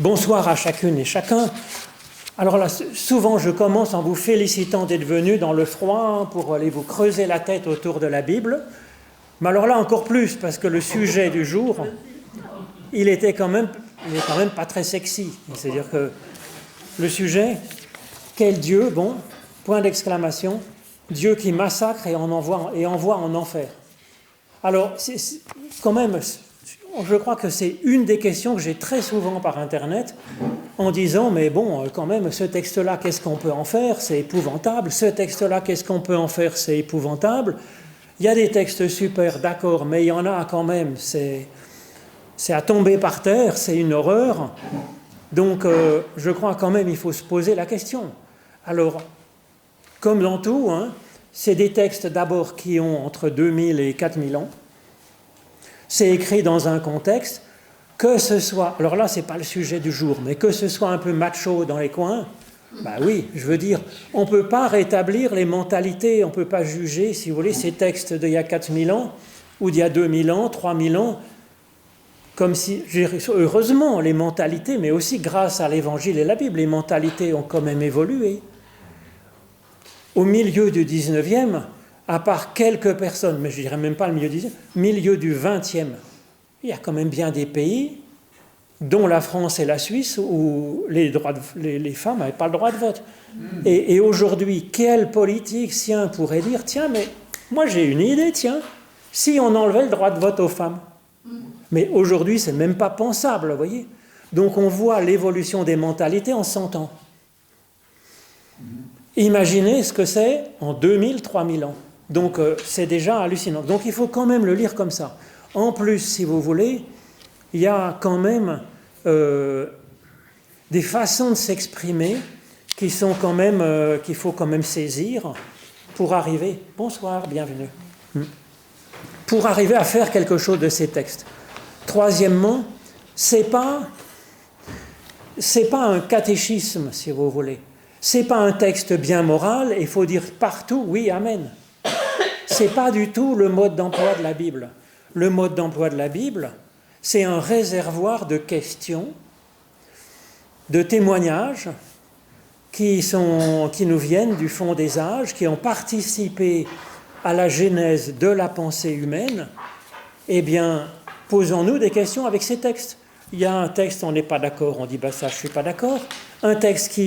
Bonsoir à chacune et chacun. Alors là, souvent je commence en vous félicitant d'être venus dans le froid pour aller vous creuser la tête autour de la Bible. Mais alors là encore plus, parce que le sujet du jour, il est quand même pas très sexy. C'est-à-dire que le sujet, quel Dieu, bon, point d'exclamation, Dieu qui massacre et envoie en enfer. Alors, quand même, je crois que c'est une des questions que j'ai très souvent par Internet, en disant, mais bon, quand même, ce texte-là, qu'est-ce qu'on peut en faire? C'est épouvantable. Ce texte-là, qu'est-ce qu'on peut en faire? C'est épouvantable. Il y a des textes super, d'accord, mais il y en a quand même, c'est à tomber par terre, c'est une horreur. Donc, je crois quand même, il faut se poser la question. Alors, comme dans tout, c'est des textes d'abord qui ont entre 2000 et 4000 ans. C'est écrit dans un contexte, que ce soit, alors là, ce n'est pas le sujet du jour, mais que ce soit un peu macho dans les coins, bah oui, je veux dire, on ne peut pas rétablir les mentalités, on ne peut pas juger, si vous voulez, ces textes d'il y a 4000 ans, ou d'il y a 2000 ans, 3000 ans, comme si, heureusement, les mentalités, mais aussi grâce à l'Évangile et la Bible, les mentalités ont quand même évolué. Au milieu du 19e, à part quelques personnes, mais je ne dirais même pas le milieu du 19e, milieu du 20e, il y a quand même bien des pays, dont la France et la Suisse, où les femmes n'avaient pas le droit de vote. Et aujourd'hui, quel politicien pourrait dire, tiens, mais moi j'ai une idée, tiens, si on enlevait le droit de vote aux femmes. Mais aujourd'hui, c'est même pas pensable, vous voyez. Donc on voit l'évolution des mentalités en 100 ans. Imaginez ce que c'est en 2000, 3000 ans. Donc c'est déjà hallucinant. Donc il faut quand même le lire comme ça. En plus, si vous voulez, il y a quand même des façons de s'exprimer qui sont quand même, qu'il faut quand même saisir pour arriver, bonsoir, bienvenue, pour arriver à faire quelque chose de ces textes. Troisièmement, c'est pas un catéchisme, si vous voulez. C'est pas un texte bien moral, et il faut dire partout, oui, amen. C'est pas du tout le mode d'emploi de la Bible. Le mode d'emploi de la Bible, c'est un réservoir de questions, de témoignages qui nous viennent du fond des âges, qui ont participé à la genèse de la pensée humaine. Eh bien, posons-nous des questions avec ces textes. Il y a un texte, on n'est pas d'accord, on dit bah ça, je ne suis pas d'accord. Un texte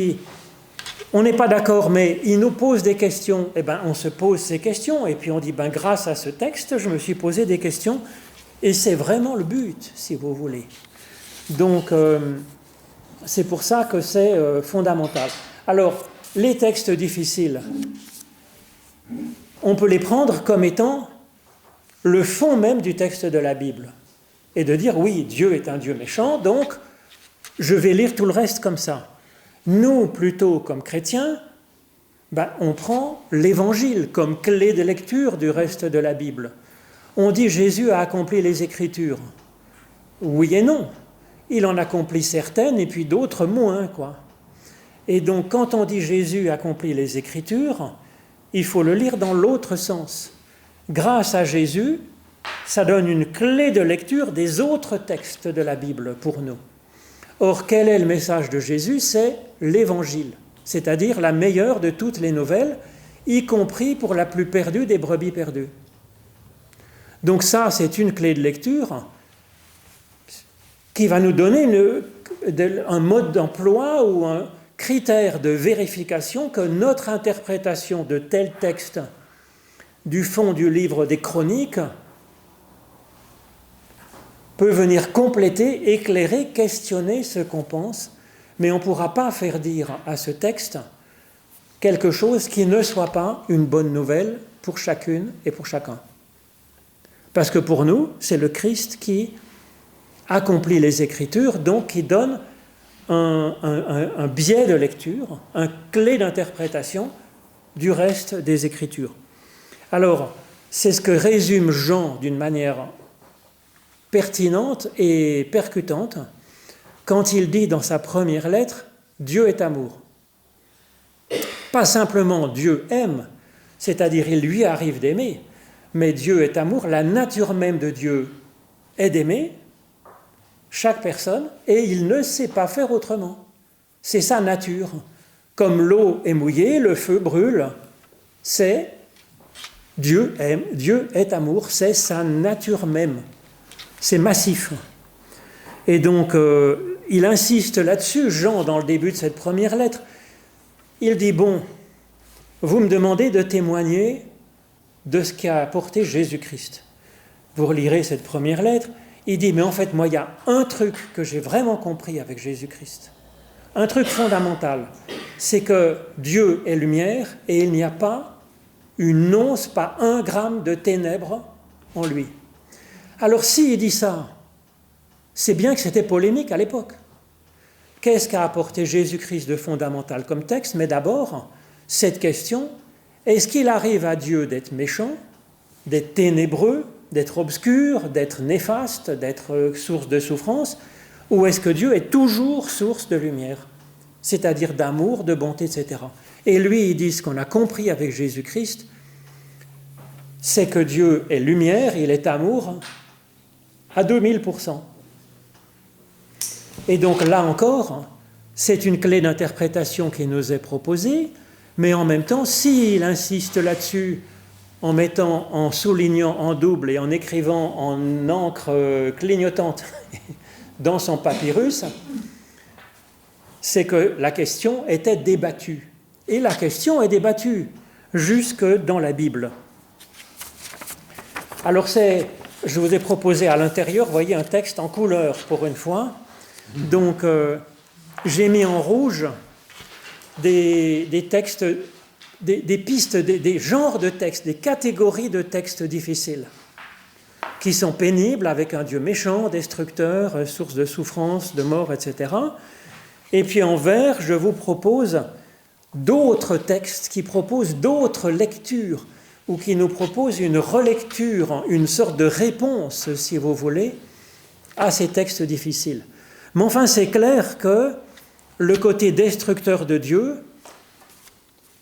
on n'est pas d'accord, mais il nous pose des questions, eh bien, on se pose ces questions, et puis on dit, grâce à ce texte, je me suis posé des questions, et c'est vraiment le but, si vous voulez. Donc, c'est pour ça que c'est fondamental. Alors, les textes difficiles, on peut les prendre comme étant le fond même du texte de la Bible, et de dire, oui, Dieu est un Dieu méchant, donc je vais lire tout le reste comme ça. Nous, plutôt comme chrétiens, on prend l'Évangile comme clé de lecture du reste de la Bible. On dit Jésus a accompli les Écritures. Oui et non. Il en accomplit certaines et puis d'autres moins, quoi. Et donc, quand on dit Jésus accomplit les Écritures, il faut le lire dans l'autre sens. Grâce à Jésus, ça donne une clé de lecture des autres textes de la Bible pour nous. Or, quel est le message de Jésus? C'est l'Évangile, c'est-à-dire la meilleure de toutes les nouvelles, y compris pour la plus perdue des brebis perdues. Donc ça, c'est une clé de lecture qui va nous donner un mode d'emploi ou un critère de vérification que notre interprétation de tel texte du fond du livre des Chroniques peut venir compléter, éclairer, questionner ce qu'on pense, mais on ne pourra pas faire dire à ce texte quelque chose qui ne soit pas une bonne nouvelle pour chacune et pour chacun. Parce que pour nous, c'est le Christ qui accomplit les Écritures, donc qui donne un biais de lecture, un clé d'interprétation du reste des Écritures. Alors, c'est ce que résume Jean d'une manière pertinente et percutante quand il dit dans sa première lettre « Dieu est amour ». Pas simplement Dieu aime, c'est-à-dire il lui arrive d'aimer, mais Dieu est amour, la nature même de Dieu est d'aimer, chaque personne, et il ne sait pas faire autrement. C'est sa nature. Comme l'eau est mouillée, le feu brûle, c'est Dieu aime, Dieu est amour, c'est sa nature même. C'est massif. Et donc, il insiste là-dessus, Jean, dans le début de cette première lettre. Il dit, bon, vous me demandez de témoigner de ce qu'a apporté Jésus-Christ. Vous relirez cette première lettre, il dit, mais en fait, moi, il y a un truc que j'ai vraiment compris avec Jésus-Christ. Un truc fondamental, c'est que Dieu est lumière et il n'y a pas une once, pas un gramme de ténèbres en lui. Alors s'il dit ça, c'est bien que c'était polémique à l'époque. Qu'est-ce qu'a apporté Jésus-Christ de fondamental comme texte? Mais d'abord, cette question, est-ce qu'il arrive à Dieu d'être méchant, d'être ténébreux, d'être obscur, d'être néfaste, d'être source de souffrance, ou est-ce que Dieu est toujours source de lumière, c'est-à-dire d'amour, de bonté, etc. Et lui, il dit ce qu'on a compris avec Jésus-Christ, c'est que Dieu est lumière, il est amour à 2000%. Et donc là encore, c'est une clé d'interprétation qui nous est proposée, mais en même temps, s'il insiste là-dessus en soulignant en double et en écrivant en encre clignotante dans son papyrus, c'est que la question était débattue. Et la question est débattue jusque dans la Bible. Alors je vous ai proposé à l'intérieur, vous voyez, un texte en couleur pour une fois. Donc j'ai mis en rouge des textes, des pistes, des genres de textes, des catégories de textes difficiles, qui sont pénibles avec un Dieu méchant, destructeur, source de souffrance, de mort, etc. Et puis en vert, je vous propose d'autres textes qui proposent d'autres lectures ou qui nous proposent une relecture, une sorte de réponse, si vous voulez, à ces textes difficiles. Mais enfin, c'est clair que le côté destructeur de Dieu,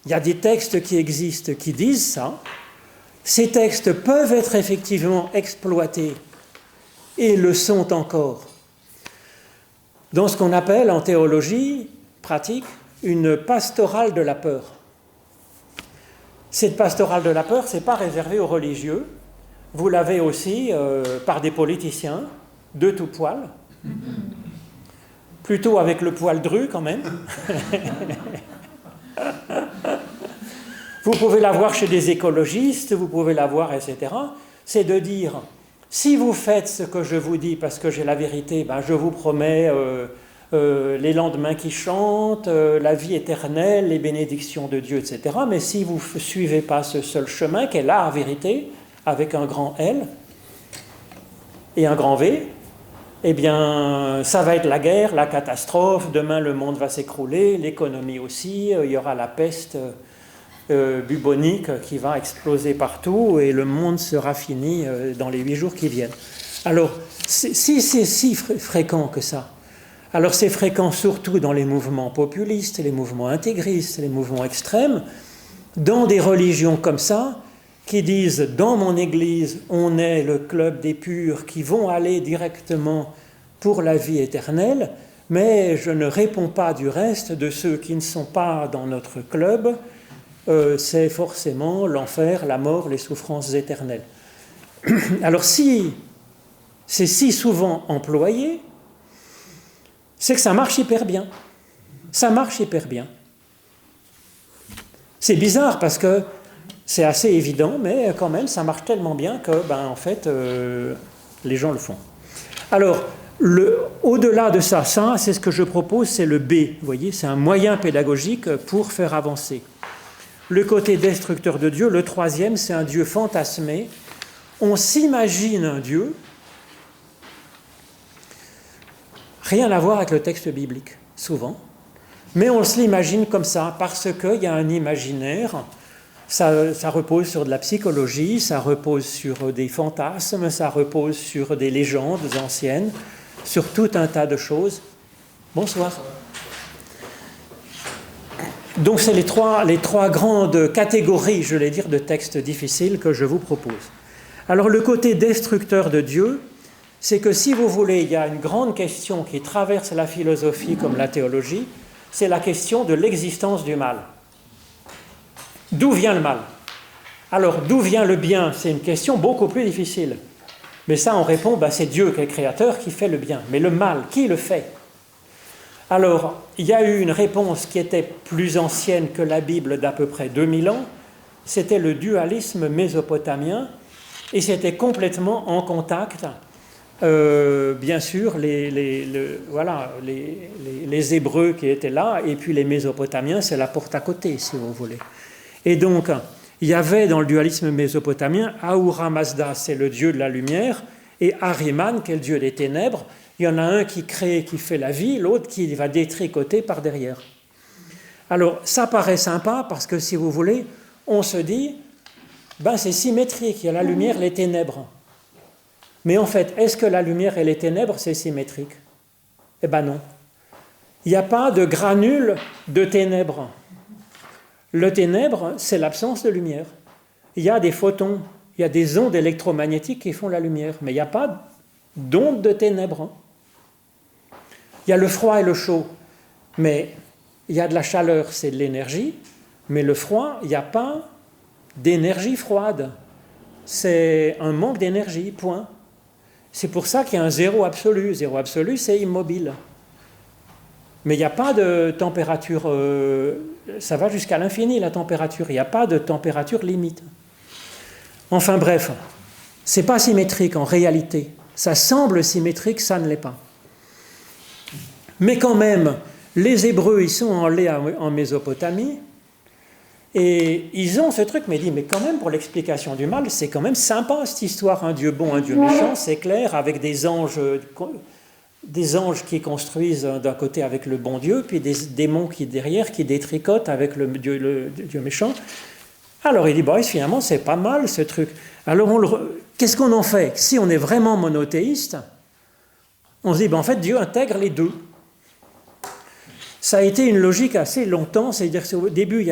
il y a des textes qui existent qui disent ça. Ces textes peuvent être effectivement exploités et le sont encore dans ce qu'on appelle en théologie pratique une pastorale de la peur. Cette pastorale de la peur, ce n'est pas réservé aux religieux. Vous l'avez aussi par des politiciens de tout poil, plutôt avec le poil dru quand même. Vous pouvez l'avoir chez des écologistes, vous pouvez l'avoir, etc. C'est de dire, si vous faites ce que je vous dis, parce que j'ai la vérité, ben je vous promets les lendemains qui chantent, la vie éternelle, les bénédictions de Dieu, etc. Mais si vous ne suivez pas ce seul chemin, qui est la vérité, avec un grand L et un grand V, eh bien, ça va être la guerre, la catastrophe, demain le monde va s'écrouler, l'économie aussi, il y aura la peste bubonique qui va exploser partout et le monde sera fini dans les 8 jours qui viennent. Alors, si c'est si fréquent que ça, alors c'est fréquent surtout dans les mouvements populistes, les mouvements intégristes, les mouvements extrêmes, dans des religions comme ça, qui disent, dans mon église, on est le club des purs qui vont aller directement pour la vie éternelle, mais je ne réponds pas du reste de ceux qui ne sont pas dans notre club, c'est forcément l'enfer, la mort, les souffrances éternelles. Alors si c'est si souvent employé, c'est que ça marche hyper bien. Ça marche hyper bien. C'est bizarre parce que c'est assez évident, mais quand même, ça marche tellement bien que, en fait, les gens le font. Alors, au-delà de ça, c'est ce que je propose, c'est le B. Vous voyez, c'est un moyen pédagogique pour faire avancer. Le côté destructeur de Dieu, le troisième, c'est un Dieu fantasmé. On s'imagine un Dieu, rien à voir avec le texte biblique, souvent, mais on se l'imagine comme ça, parce qu'il y a un imaginaire. Ça repose sur de la psychologie, ça repose sur des fantasmes, ça repose sur des légendes anciennes, sur tout un tas de choses. Bonsoir. Donc c'est les trois grandes catégories, je vais dire, de textes difficiles que je vous propose. Alors le côté destructeur de Dieu, c'est que si vous voulez, il y a une grande question qui traverse la philosophie comme la théologie, c'est la question de l'existence du mal. D'où vient le mal? Alors, d'où vient le bien? C'est une question beaucoup plus difficile. Mais ça, on répond, c'est Dieu qui est le créateur qui fait le bien. Mais le mal, qui le fait? Alors, il y a eu une réponse qui était plus ancienne que la Bible d'à peu près 2000 ans. C'était le dualisme mésopotamien. Et c'était complètement en contact. Bien sûr, les Hébreux qui étaient là, et puis les Mésopotamiens, c'est la porte à côté, si vous voulez. Et donc, il y avait dans le dualisme mésopotamien, Ahura Mazda, c'est le dieu de la lumière, et Ahriman, qui est le dieu des ténèbres. Il y en a un qui crée, qui fait la vie, l'autre qui va détricoter par derrière. Alors, ça paraît sympa, parce que si vous voulez, on se dit, c'est symétrique, il y a la lumière, les ténèbres. Mais en fait, est-ce que la lumière et les ténèbres, c'est symétrique? Eh bien non. Il n'y a pas de granule de ténèbres. Le ténèbre, c'est l'absence de lumière. Il y a des photons, il y a des ondes électromagnétiques qui font la lumière, mais il n'y a pas d'ondes de ténèbres. Il y a le froid et le chaud, mais il y a de la chaleur, c'est de l'énergie, mais le froid, il n'y a pas d'énergie froide. C'est un manque d'énergie, point. C'est pour ça qu'il y a un zéro absolu. Zéro absolu, c'est immobile. Mais il n'y a pas de température, ça va jusqu'à l'infini la température, il n'y a pas de température limite. Enfin bref, ce n'est pas symétrique en réalité. Ça semble symétrique, ça ne l'est pas. Mais quand même, les Hébreux, ils sont allés en Mésopotamie, et ils ont ce truc, mais quand même pour l'explication du mal, c'est quand même sympa cette histoire, un Dieu bon, un Dieu méchant, c'est clair, avec des anges qui construisent d'un côté avec le bon Dieu, puis des démons qui derrière, qui détricotent avec le Dieu méchant. Alors il dit, finalement c'est pas mal ce truc. Alors qu'est-ce qu'on en fait? Si on est vraiment monothéiste, on se dit, en fait Dieu intègre les deux. Ça a été une logique assez longtemps, c'est-à-dire qu'au début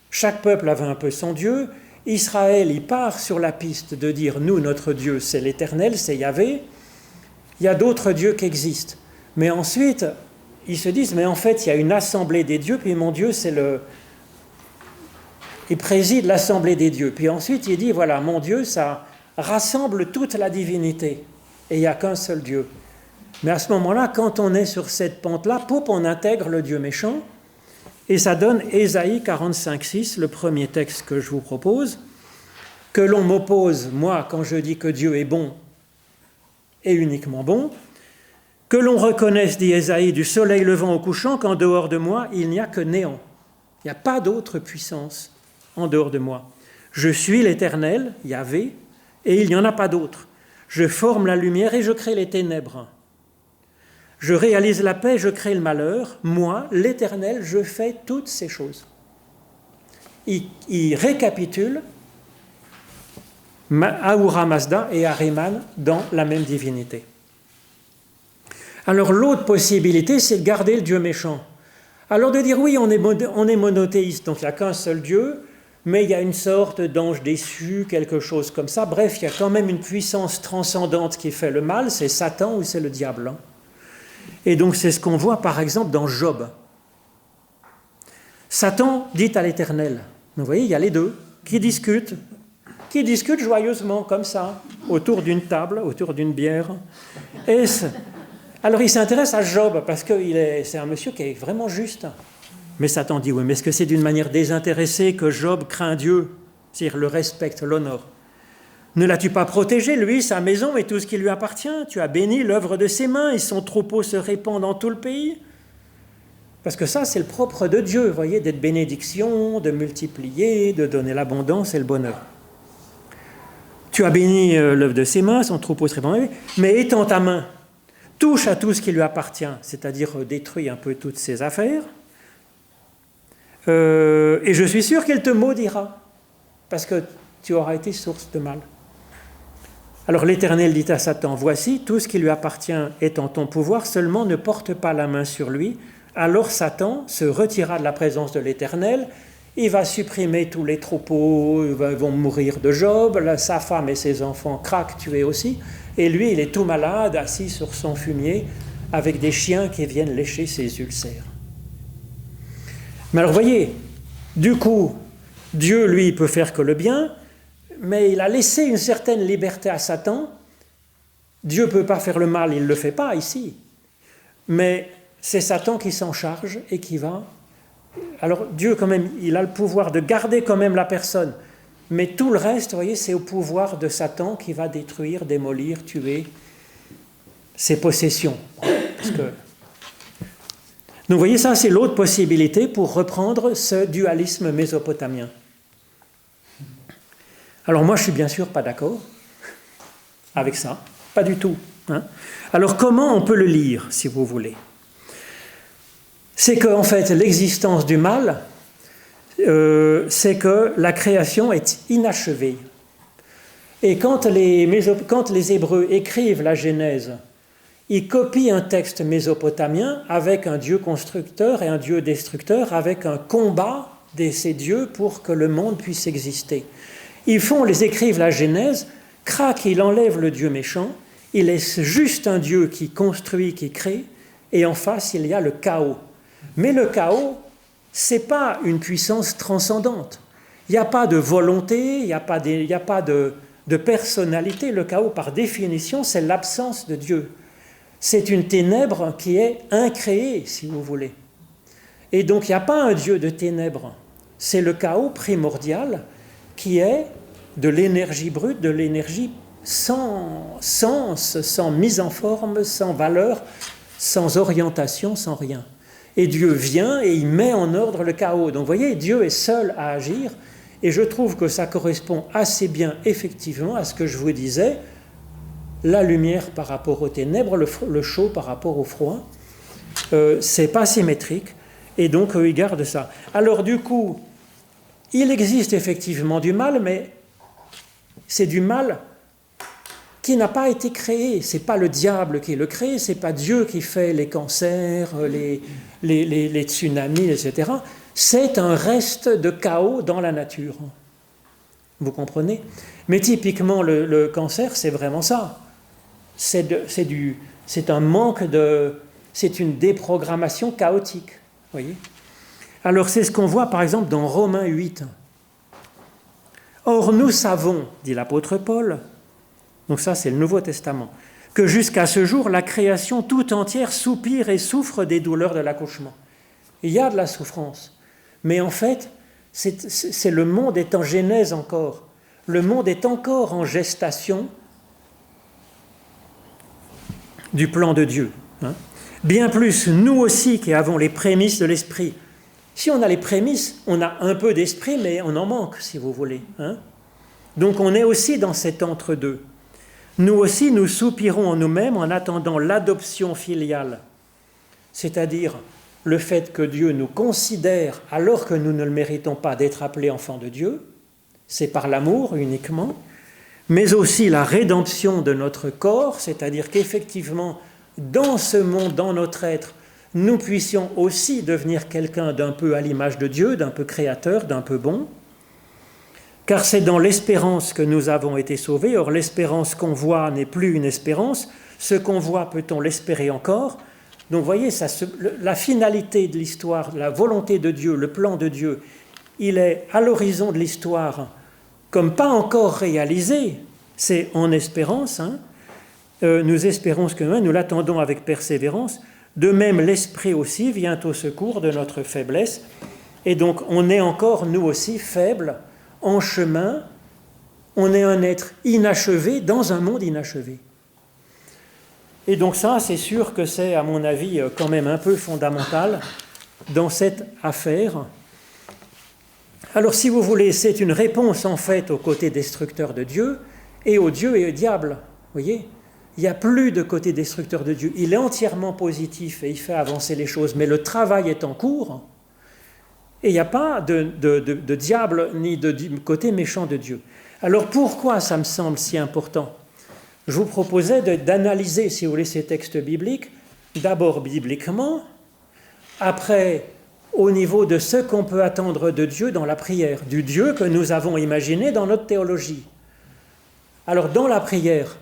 chaque peuple avait un peu son Dieu. Israël, il part sur la piste de dire, nous, notre Dieu, c'est l'Éternel, c'est Yahvé. Il y a d'autres dieux qui existent. Mais ensuite, ils se disent, mais en fait, il y a une assemblée des dieux, puis mon Dieu, il préside l'assemblée des dieux. Puis ensuite, il dit, voilà, mon Dieu, ça rassemble toute la divinité. Et il n'y a qu'un seul Dieu. Mais à ce moment-là, quand on est sur cette pente-là, on intègre le Dieu méchant. Et ça donne Ésaïe 45,6, le premier texte que je vous propose, que l'on m'oppose, moi, quand je dis que Dieu est bon, et uniquement bon, que l'on reconnaisse, dit Ésaïe, du soleil levant au couchant, qu'en dehors de moi, il n'y a que néant. Il n'y a pas d'autre puissance en dehors de moi. Je suis l'Éternel, Yahvé, et il n'y en a pas d'autre. Je forme la lumière et je crée les ténèbres. Je réalise la paix, je crée le malheur. Moi, l'Éternel, je fais toutes ces choses. Il récapitule Ahura Mazda et Ahriman dans la même divinité. Alors l'autre possibilité, c'est de garder le Dieu méchant. Alors de dire oui, on est monothéiste, donc il n'y a qu'un seul Dieu, mais il y a une sorte d'ange déçu, quelque chose comme ça. Bref, il y a quand même une puissance transcendante qui fait le mal, c'est Satan ou c'est le diable. Et donc c'est ce qu'on voit par exemple dans Job. Satan dit à l'Éternel, vous voyez, il y a les deux qui discutent joyeusement comme ça, autour d'une table, autour d'une bière. Alors il s'intéresse à Job parce que c'est un monsieur qui est vraiment juste. Mais Satan dit, oui, mais est-ce que c'est d'une manière désintéressée que Job craint Dieu, c'est-à-dire le respecte, l'honore? Ne l'as-tu pas protégé, lui, sa maison et tout ce qui lui appartient? Tu as béni l'œuvre de ses mains et son troupeau se répand dans tout le pays. Parce que ça, c'est le propre de Dieu, vous voyez, d'être bénédiction, de multiplier, de donner l'abondance et le bonheur. Tu as béni l'œuvre de ses mains, son troupeau se répand, mais étends ta main, touche à tout ce qui lui appartient, c'est-à-dire détruis un peu toutes ses affaires, et je suis sûr qu'il te maudira, parce que tu auras été source de mal. Alors l'Éternel dit à Satan, voici, tout ce qui lui appartient est en ton pouvoir, seulement ne porte pas la main sur lui. Alors Satan se retira de la présence de l'Éternel, il va supprimer tous les troupeaux, ils vont mourir de Job, sa femme et ses enfants craquent, tués aussi, et lui, il est tout malade, assis sur son fumier, avec des chiens qui viennent lécher ses ulcères. Mais alors, voyez, du coup, Dieu, lui, peut faire que le bien, mais il a laissé une certaine liberté à Satan. Dieu ne peut pas faire le mal, il ne le fait pas ici. Mais c'est Satan qui s'en charge et qui va... Alors Dieu, quand même, il a le pouvoir de garder quand même la personne. Mais tout le reste, vous voyez, c'est au pouvoir de Satan qui va détruire, démolir, tuer ses possessions. Parce que... Donc vous voyez, ça c'est l'autre possibilité pour reprendre ce dualisme mésopotamien. Alors moi je suis bien sûr pas d'accord avec ça, pas du tout. Hein. Alors comment on peut le lire, si vous voulez? C'est qu'en fait l'existence du mal, c'est que la création est inachevée. Et quand les Hébreux écrivent la Genèse, ils copient un texte mésopotamien avec un Dieu constructeur et un Dieu destructeur, avec un combat de ces dieux pour que le monde puisse exister. Ils écrivent la Genèse, crac, ils enlèvent le Dieu méchant, ils laissent juste un Dieu qui construit, qui crée, et en face, il y a le chaos. Mais le chaos, ce n'est pas une puissance transcendante. Il n'y a pas de volonté, il n'y a pas de personnalité. Le chaos, par définition, c'est l'absence de Dieu. C'est une ténèbre qui est incréée, si vous voulez. Et donc, il n'y a pas un Dieu de ténèbres. C'est le chaos primordial qui est de l'énergie brute, de l'énergie sans sens, sans mise en forme, sans valeur, sans orientation, sans rien. Et Dieu vient et il met en ordre le chaos. Donc, vous voyez, Dieu est seul à agir. Et je trouve que ça correspond assez bien, effectivement, à ce que je vous disais. La lumière par rapport aux ténèbres, le chaud par rapport au froid, c'est pas symétrique, et donc ils gardent ça. Alors du coup, il existe effectivement du mal, mais c'est du mal qui n'a pas été créé. C'est pas le diable qui le crée, c'est pas Dieu qui fait les cancers, les tsunamis, etc. C'est un reste de chaos dans la nature. Vous comprenez? Mais typiquement, le cancer, c'est vraiment ça. C'est un manque c'est une déprogrammation chaotique. Voyez. Alors c'est ce qu'on voit par exemple dans Romains 8. Or nous savons, dit l'apôtre Paul, donc ça c'est le Nouveau Testament, que jusqu'à ce jour la création tout entière soupire et souffre des douleurs de l'accouchement. Il y a de la souffrance, mais en fait c'est le monde est en genèse encore. Le monde est encore en gestation du plan de Dieu. Hein. Bien plus, nous aussi qui avons les prémices de l'esprit. Si on a les prémices, on a un peu d'esprit, mais on en manque, si vous voulez. Hein. Donc on est aussi dans cet entre-deux. Nous aussi, nous soupirons en nous-mêmes en attendant l'adoption filiale, c'est-à-dire le fait que Dieu nous considère, alors que nous ne le méritons pas, d'être appelés enfants de Dieu, c'est par l'amour uniquement, mais aussi la rédemption de notre corps, c'est-à-dire qu'effectivement, dans ce monde, dans notre être, nous puissions aussi devenir quelqu'un d'un peu à l'image de Dieu, d'un peu créateur, d'un peu bon, car c'est dans l'espérance que nous avons été sauvés. Or, l'espérance qu'on voit n'est plus une espérance, ce qu'on voit, peut-on l'espérer encore? Donc, vous voyez, la finalité de l'histoire, la volonté de Dieu, le plan de Dieu, il est à l'horizon de l'histoire comme pas encore réalisé, c'est en espérance, hein. Nous espérons ce que nous l'attendons avec persévérance. De même, l'Esprit aussi vient au secours de notre faiblesse. Et donc, on est encore, nous aussi, faibles, en chemin. On est un être inachevé dans un monde inachevé. Et donc ça, c'est sûr que c'est, à mon avis, quand même un peu fondamental dans cette affaire. Alors, si vous voulez, c'est une réponse, en fait, au côté destructeur de Dieu et au Dieu et au diable. Vous voyez ? Il n'y a plus de côté destructeur de Dieu. Il est entièrement positif et il fait avancer les choses, mais le travail est en cours et il n'y a pas de diable ni de côté méchant de Dieu. Alors pourquoi ça me semble si important? Je vous proposais d'analyser, si vous voulez, ces textes bibliques, d'abord bibliquement, après au niveau de ce qu'on peut attendre de Dieu dans la prière, du Dieu que nous avons imaginé dans notre théologie. Alors dans la prière,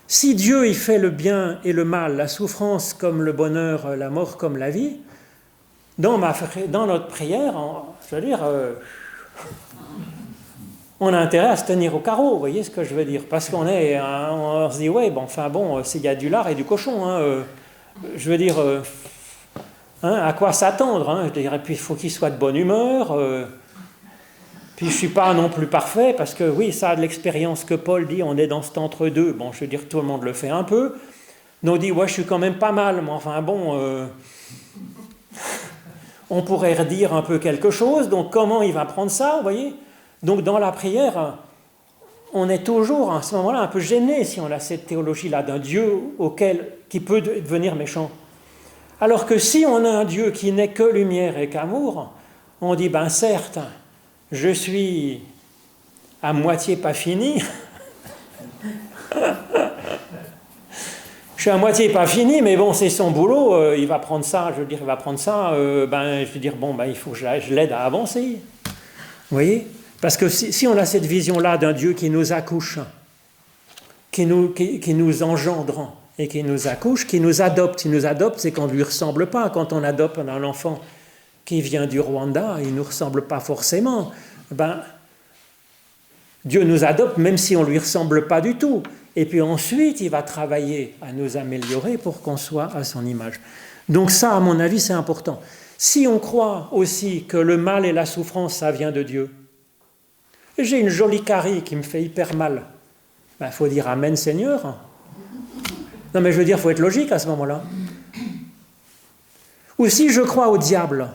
si Dieu y fait le bien et le mal, la souffrance comme le bonheur, la mort comme la vie, dans notre prière, on a intérêt à se tenir au carreau, vous voyez ce que je veux dire? Parce on se dit, ouais, s'il y a du lard et du cochon, je veux dire, à quoi s'attendre, je dirais, puis il faut qu'il soit de bonne humeur, puis je ne suis pas non plus parfait, parce que oui, ça a de l'expérience que Paul dit, on est dans cet entre-deux, je veux dire, tout le monde le fait un peu, nous on dit, ouais, je suis quand même pas mal, mais on pourrait redire un peu quelque chose, donc comment il va prendre ça, vous voyez? Donc dans la prière, on est toujours à ce moment-là un peu gêné si on a cette théologie-là d'un Dieu qui peut devenir méchant. Alors que si on a un Dieu qui n'est que lumière et qu'amour, on dit, certes, je suis à moitié pas fini, je suis à moitié pas fini, mais c'est son boulot, il va prendre ça, il faut que je l'aide à avancer. Vous voyez? Parce que si on a cette vision-là d'un Dieu qui nous accouche, qui nous engendre et qui nous accouche, qui nous adopte, c'est qu'on ne lui ressemble pas. Quand on adopte un enfant qui vient du Rwanda, il ne nous ressemble pas forcément. Dieu nous adopte même si on ne lui ressemble pas du tout. Et puis ensuite, il va travailler à nous améliorer pour qu'on soit à son image. Donc ça, à mon avis, c'est important. Si on croit aussi que le mal et la souffrance, ça vient de Dieu, j'ai une jolie carie qui me fait hyper mal, faut dire Amen Seigneur. Non mais je veux dire, il faut être logique à ce moment-là. Ou si je crois au diable,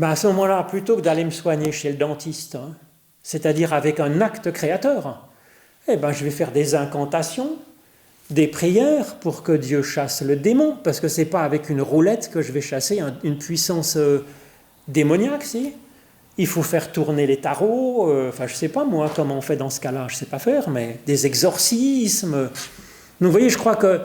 à ce moment-là, plutôt que d'aller me soigner chez le dentiste, c'est-à-dire avec un acte créateur, je vais faire des incantations, des prières pour que Dieu chasse le démon, parce que ce n'est pas avec une roulette que je vais chasser une puissance démoniaque, si. Il faut faire tourner les tarots, je ne sais pas moi comment on fait dans ce cas-là, je ne sais pas faire, mais des exorcismes. Donc vous voyez, je crois qu'il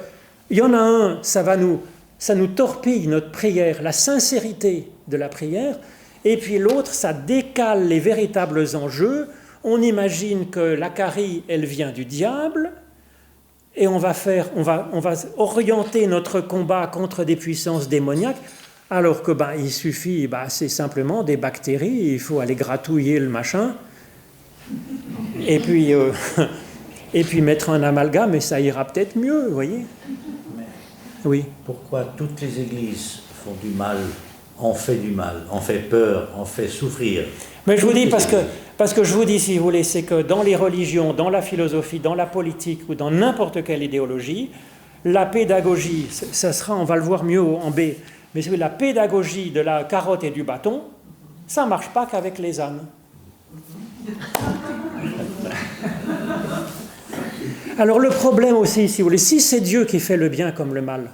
y en a un, ça nous torpille notre prière, la sincérité de la prière, et puis l'autre, ça décale les véritables enjeux. On imagine que la carie, elle vient du diable, et on va orienter notre combat contre des puissances démoniaques, alors que il suffit, c'est simplement des bactéries, il faut aller gratouiller le machin, et puis mettre un amalgame, et ça ira peut-être mieux, vous voyez. Oui. Pourquoi toutes les églises font du mal, ont fait du mal, ont fait peur, ont fait souffrir? Mais je vous dis, parce que je vous dis, si vous voulez, c'est que dans les religions, dans la philosophie, dans la politique ou dans n'importe quelle idéologie, la pédagogie, ça sera, on va le voir mieux en B, mais la pédagogie de la carotte et du bâton, ça ne marche pas qu'avec les ânes. Alors le problème aussi, si vous voulez, si c'est Dieu qui fait le bien comme le mal,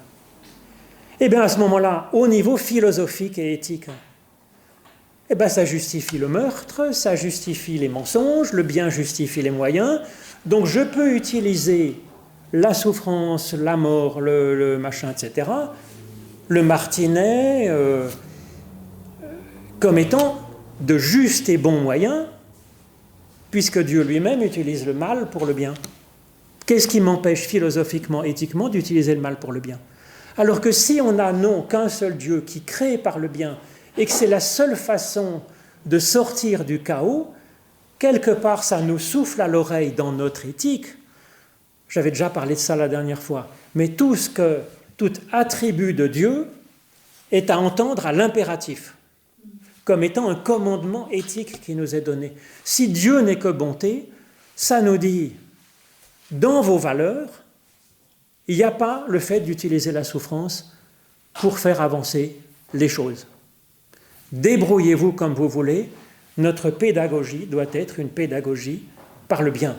à ce moment-là, au niveau philosophique et éthique, ça justifie le meurtre, ça justifie les mensonges, le bien justifie les moyens. Donc je peux utiliser la souffrance, la mort, le machin, etc., le martinet, comme étant de justes et bons moyens, puisque Dieu lui-même utilise le mal pour le bien. Qu'est-ce qui m'empêche philosophiquement, éthiquement, d'utiliser le mal pour le bien? Alors que si on n'a qu'un seul Dieu qui crée par le bien, et que c'est la seule façon de sortir du chaos, quelque part ça nous souffle à l'oreille dans notre éthique. J'avais déjà parlé de ça la dernière fois, mais tout attribut de Dieu est à entendre à l'impératif, comme étant un commandement éthique qui nous est donné. Si Dieu n'est que bonté, ça nous dit, dans vos valeurs, il n'y a pas le fait d'utiliser la souffrance pour faire avancer les choses. Débrouillez-vous comme vous voulez, notre pédagogie doit être une pédagogie par le bien.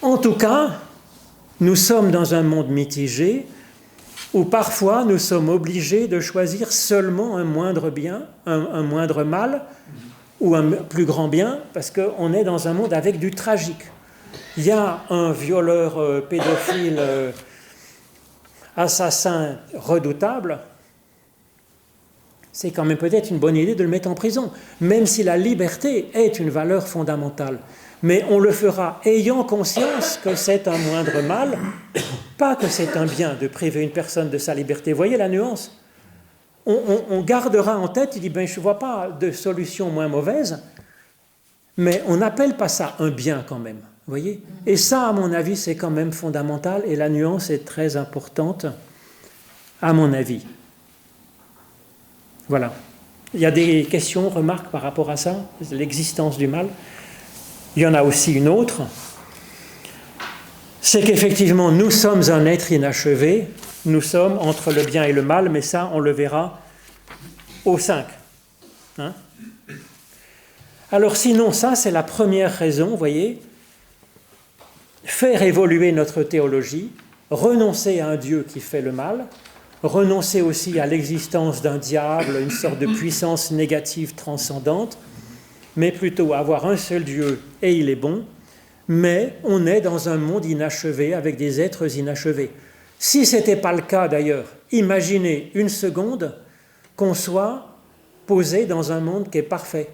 En tout cas, nous sommes dans un monde mitigé où parfois nous sommes obligés de choisir seulement un moindre bien, un moindre mal ou un plus grand bien, parce qu'on est dans un monde avec du tragique. Il y a un violeur pédophile, assassin redoutable, c'est quand même peut-être une bonne idée de le mettre en prison, même si la liberté est une valeur fondamentale. Mais on le fera ayant conscience que c'est un moindre mal, pas que c'est un bien de priver une personne de sa liberté. Vous voyez la nuance ? On gardera en tête, il dit, ben, je ne vois pas de solution moins mauvaise, mais on n'appelle pas ça un bien quand même. Vous voyez ? Et ça, à mon avis, c'est quand même fondamental, et la nuance est très importante, à mon avis. Voilà. Il y a des questions, remarques par rapport à ça, l'existence du mal. Il y en a aussi une autre, c'est qu'effectivement, nous sommes un être inachevé, nous sommes entre le bien et le mal, mais ça, on le verra au 5. Hein ? Alors sinon, ça, c'est la première raison, vous voyez, faire évoluer notre théologie, renoncer à un Dieu qui fait le mal, renoncer aussi à l'existence d'un diable, une sorte de puissance négative transcendante, mais plutôt avoir un seul Dieu et il est bon, mais on est dans un monde inachevé avec des êtres inachevés. Si ce n'était pas le cas d'ailleurs, imaginez une seconde qu'on soit posé dans un monde qui est parfait.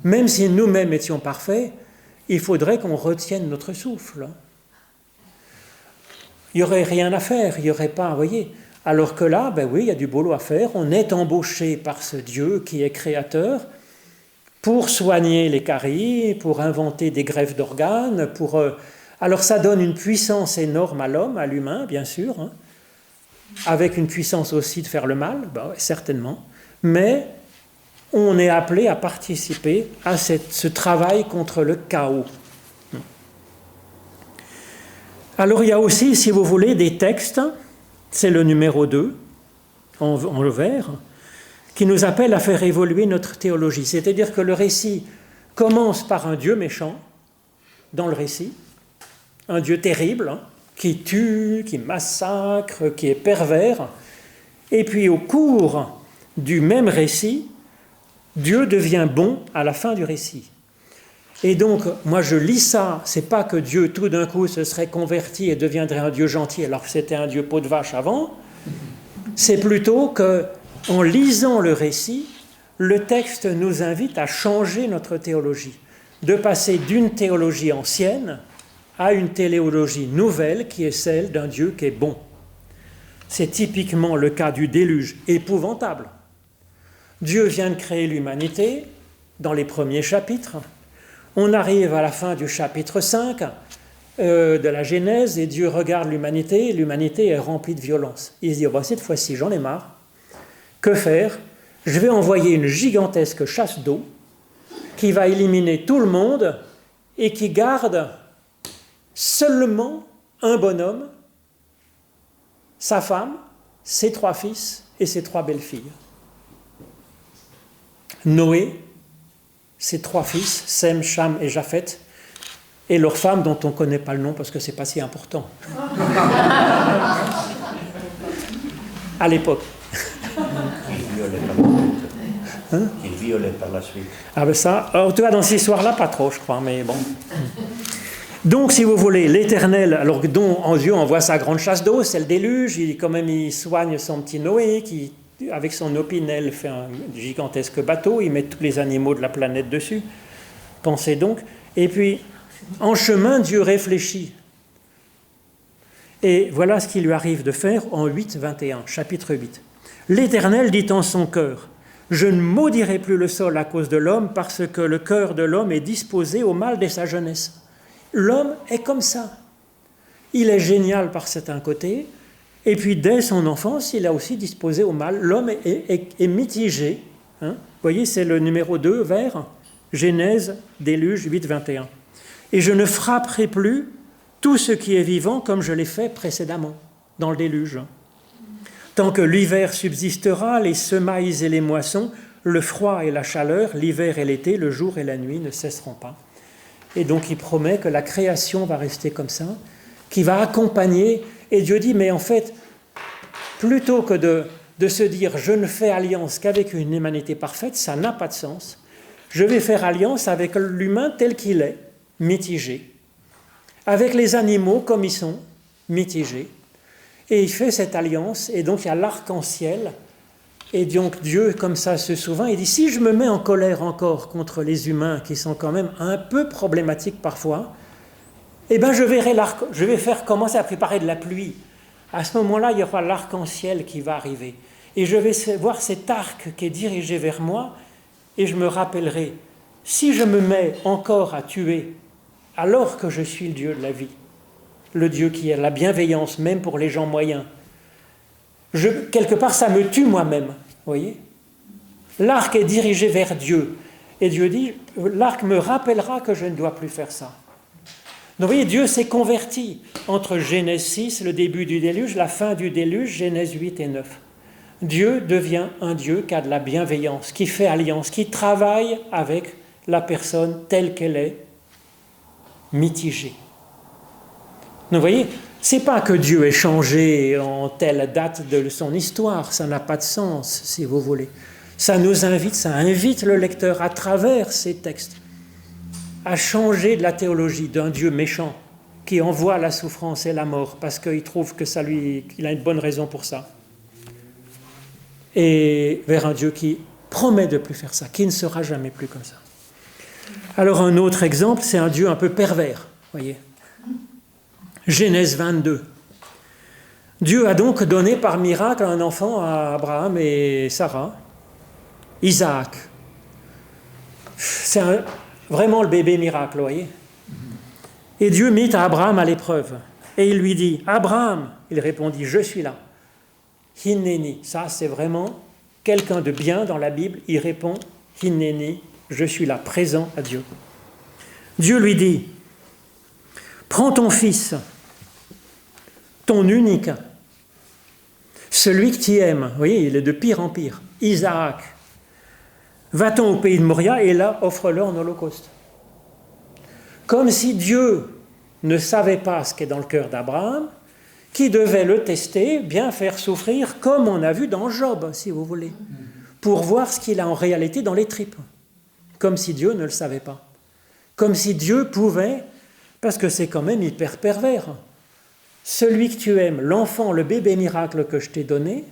Même si nous-mêmes étions parfaits, il faudrait qu'on retienne notre souffle. Il n'y aurait rien à faire, il n'y aurait pas, vous voyez. Alors que là, ben oui, il y a du boulot à faire. On est embauché par ce Dieu qui est créateur pour soigner les caries, pour inventer des greffes d'organes, Alors ça donne une puissance énorme à l'homme, à l'humain, bien sûr, hein, avec une puissance aussi de faire le mal, ben, certainement, mais on est appelé à participer à ce travail contre le chaos. Alors il y a aussi, si vous voulez, des textes, c'est le numéro 2, en vert, qui nous appellent à faire évoluer notre théologie. C'est-à-dire que le récit commence par un Dieu méchant, dans le récit, un Dieu terrible, hein, qui tue, qui massacre, qui est pervers, et puis au cours du même récit, Dieu devient bon à la fin du récit. Et donc, moi je lis ça, c'est pas que Dieu tout d'un coup se serait converti et deviendrait un Dieu gentil alors que c'était un Dieu peau de vache avant, c'est plutôt que, en lisant le récit, le texte nous invite à changer notre théologie, de passer d'une théologie ancienne à une théologie nouvelle qui est celle d'un Dieu qui est bon. C'est typiquement le cas du déluge, épouvantable. Dieu vient de créer l'humanité dans les premiers chapitres. On arrive à la fin du chapitre 5 de la Genèse et Dieu regarde l'humanité est remplie de violence. Il se dit, oh ben, cette fois-ci, j'en ai marre. Que faire ? Je vais envoyer une gigantesque chasse d'eau qui va éliminer tout le monde et qui garde seulement un bonhomme, sa femme, ses 3 fils et ses 3 belles-filles. Noé, ses 3 fils, Sem, Cham et Japheth, et leurs femmes dont on ne connaît pas le nom parce que ce n'est pas si important. À l'époque. Il violait par la suite. Ah ben ça, en tout cas dans cette histoire-là, pas trop, je crois, mais bon. Donc, si vous voulez, l'Éternel, alors dont en Dieu envoie sa grande chasse d'eau, c'est le déluge, il soigne son petit Noé, qui, avec son opinel, fait un gigantesque bateau, il met tous les animaux de la planète dessus. Pensez donc. Et puis, en chemin, Dieu réfléchit. Et voilà ce qu'il lui arrive de faire en 8:21, chapitre 8. L'Éternel dit en son cœur, « Je ne maudirai plus le sol à cause de l'homme, parce que le cœur de l'homme est disposé au mal dès sa jeunesse. » L'homme est comme ça. Il est génial par certains côtés, et puis dès son enfance, il a aussi disposé au mal. L'homme est mitigé. Hein. Vous voyez, c'est le numéro 2, vert, Genèse, déluge, 8:21. « Et je ne frapperai plus tout ce qui est vivant comme je l'ai fait précédemment, dans le déluge. Tant que l'hiver subsistera, les semailles et les moissons, le froid et la chaleur, l'hiver et l'été, le jour et la nuit ne cesseront pas. » Et donc il promet que la création va rester comme ça, qui va accompagner. Et Dieu dit, mais en fait, plutôt que de se dire, je ne fais alliance qu'avec une humanité parfaite, ça n'a pas de sens. Je vais faire alliance avec l'humain tel qu'il est, mitigé. Avec les animaux comme ils sont, mitigés. Et il fait cette alliance, et donc il y a l'arc-en-ciel Et donc Dieu, comme ça, se souvient, il dit, si je me mets en colère encore contre les humains, qui sont quand même un peu problématiques parfois, eh bien je vais faire commencer à préparer de la pluie. À ce moment-là, il y aura l'arc-en-ciel qui va arriver. Et je vais voir cet arc qui est dirigé vers moi, et je me rappellerai, si je me mets encore à tuer, alors que je suis le Dieu de la vie, le Dieu qui a la bienveillance, même pour les gens moyens, quelque part, ça me tue moi-même, vous voyez. L'arc est dirigé vers Dieu. Et Dieu dit, l'arc me rappellera que je ne dois plus faire ça. Donc, vous voyez, Dieu s'est converti entre Genèse 6, le début du déluge, la fin du déluge, Genèse 8 et 9. Dieu devient un Dieu qui a de la bienveillance, qui fait alliance, qui travaille avec la personne telle qu'elle est, mitigée. Donc, vous voyez, c'est pas que Dieu ait changé en telle date de son histoire, ça n'a pas de sens, si vous voulez. Ça invite le lecteur à travers ces textes à changer de la théologie d'un Dieu méchant qui envoie la souffrance et la mort parce qu'il trouve que il a une bonne raison pour ça, et vers un Dieu qui promet de ne plus faire ça, qui ne sera jamais plus comme ça. Alors un autre exemple, c'est un Dieu un peu pervers, voyez. Genèse 22. Dieu a donc donné par miracle un enfant à Abraham et Sarah, Isaac. C'est vraiment le bébé miracle, vous voyez. Et Dieu mit à Abraham à l'épreuve. Et il lui dit, Abraham, il répondit, je suis là. Hineni, ça c'est vraiment quelqu'un de bien dans la Bible, il répond, Hineni, je suis là, présent à Dieu. Dieu lui dit, prends ton fils, ton unique, celui que tu aimes, vous voyez, il est de pire en pire, Isaac. Va-t-on au pays de Moria et là, offre-le en holocauste. Comme si Dieu ne savait pas ce qui est dans le cœur d'Abraham, qui devait le tester, bien faire souffrir, comme on a vu dans Job, si vous voulez, pour voir ce qu'il a en réalité dans les tripes. Comme si Dieu ne le savait pas. Comme si Dieu pouvait, parce que c'est quand même hyper pervers. Celui que tu aimes, l'enfant, le bébé miracle que je t'ai donné,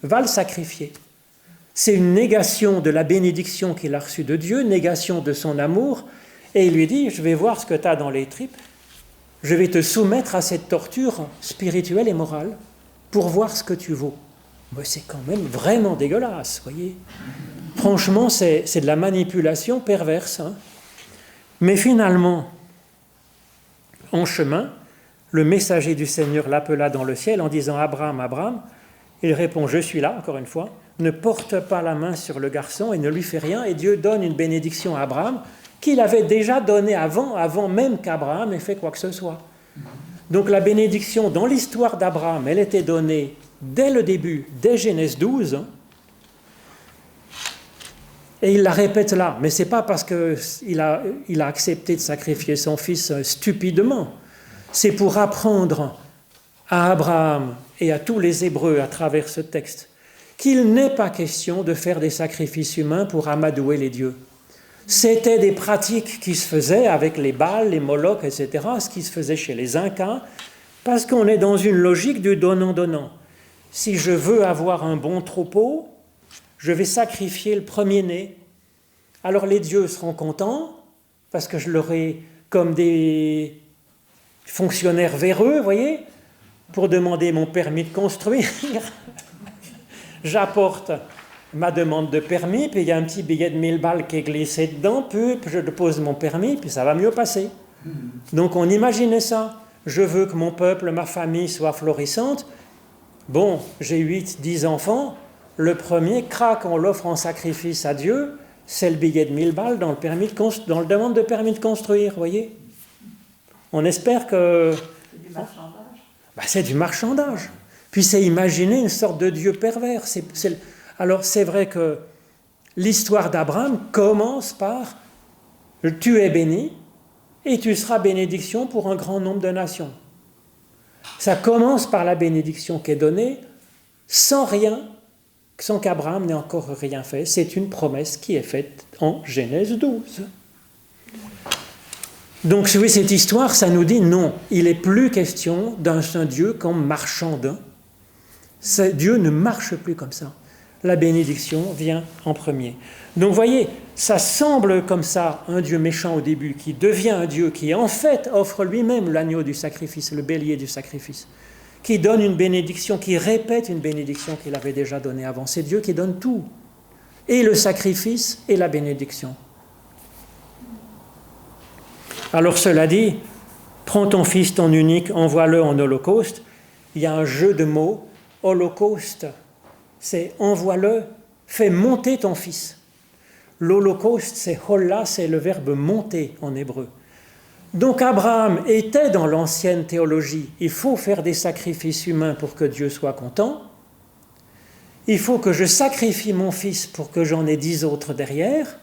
va le sacrifier. C'est une négation de la bénédiction qu'il a reçue de Dieu, négation de son amour, et il lui dit, je vais voir ce que tu as dans les tripes, je vais te soumettre à cette torture spirituelle et morale pour voir ce que tu vaux. Mais c'est quand même vraiment dégueulasse, voyez. Franchement, c'est de la manipulation perverse. Hein. Mais finalement, en chemin, le messager du Seigneur l'appela dans le ciel en disant « Abraham, Abraham ». Il répond « Je suis là », encore une fois. Ne porte pas la main sur le garçon et ne lui fait rien. Et Dieu donne une bénédiction à Abraham qu'il avait déjà donnée avant même qu'Abraham ait fait quoi que ce soit. Donc la bénédiction dans l'histoire d'Abraham, elle était donnée dès le début, dès Genèse 12. Et il la répète là. Mais ce n'est pas parce qu'il a accepté de sacrifier son fils stupidement. C'est pour apprendre à Abraham et à tous les Hébreux à travers ce texte qu'il n'est pas question de faire des sacrifices humains pour amadouer les dieux. C'était des pratiques qui se faisaient avec les Baals, les Molochs, etc., ce qui se faisait chez les Incas, parce qu'on est dans une logique du donnant-donnant. Si je veux avoir un bon troupeau, je vais sacrifier le premier-né. Alors les dieux seront contents, parce que je leur ai comme des fonctionnaires véreux, vous voyez, pour demander mon permis de construire. J'apporte ma demande de permis, puis il y a un petit billet de 1000 balles qui est glissé dedans, puis je dépose mon permis, puis ça va mieux passer. Donc on imaginait ça. Je veux que mon peuple, ma famille soit florissante. Bon, j'ai 8, 10 enfants. Le premier, craque, on l'offre en sacrifice à Dieu. C'est le billet de 1000 balles dans le demande de permis de construire, vous voyez. On espère que... C'est du marchandage. C'est du marchandage. Puis c'est imaginer une sorte de Dieu pervers. Alors c'est vrai que l'histoire d'Abraham commence par « tu es béni et tu seras bénédiction pour un grand nombre de nations ». Ça commence par la bénédiction qui est donnée sans qu'Abraham n'ait encore rien fait. C'est une promesse qui est faite en Genèse 12. Donc oui, cette histoire, ça nous dit non, il n'est plus question d'un Dieu comme marchandin. Dieu ne marche plus comme ça. la bénédiction vient en premier. Donc vous voyez, ça semble comme ça un Dieu méchant au début, qui devient un Dieu qui en fait offre lui-même l'agneau du sacrifice, le bélier du sacrifice, qui donne une bénédiction, qui répète une bénédiction qu'il avait déjà donnée avant. C'est Dieu qui donne tout, et le sacrifice et la bénédiction. Alors cela dit, prends ton fils, ton unique, envoie-le en holocauste. Il y a un jeu de mots. Holocauste, c'est envoie-le, fais monter ton fils. L'holocauste, c'est holla, c'est le verbe monter en hébreu. Donc Abraham était dans l'ancienne théologie. Il faut faire des sacrifices humains pour que Dieu soit content. Il faut que je sacrifie mon fils pour que j'en ai 10 autres derrière.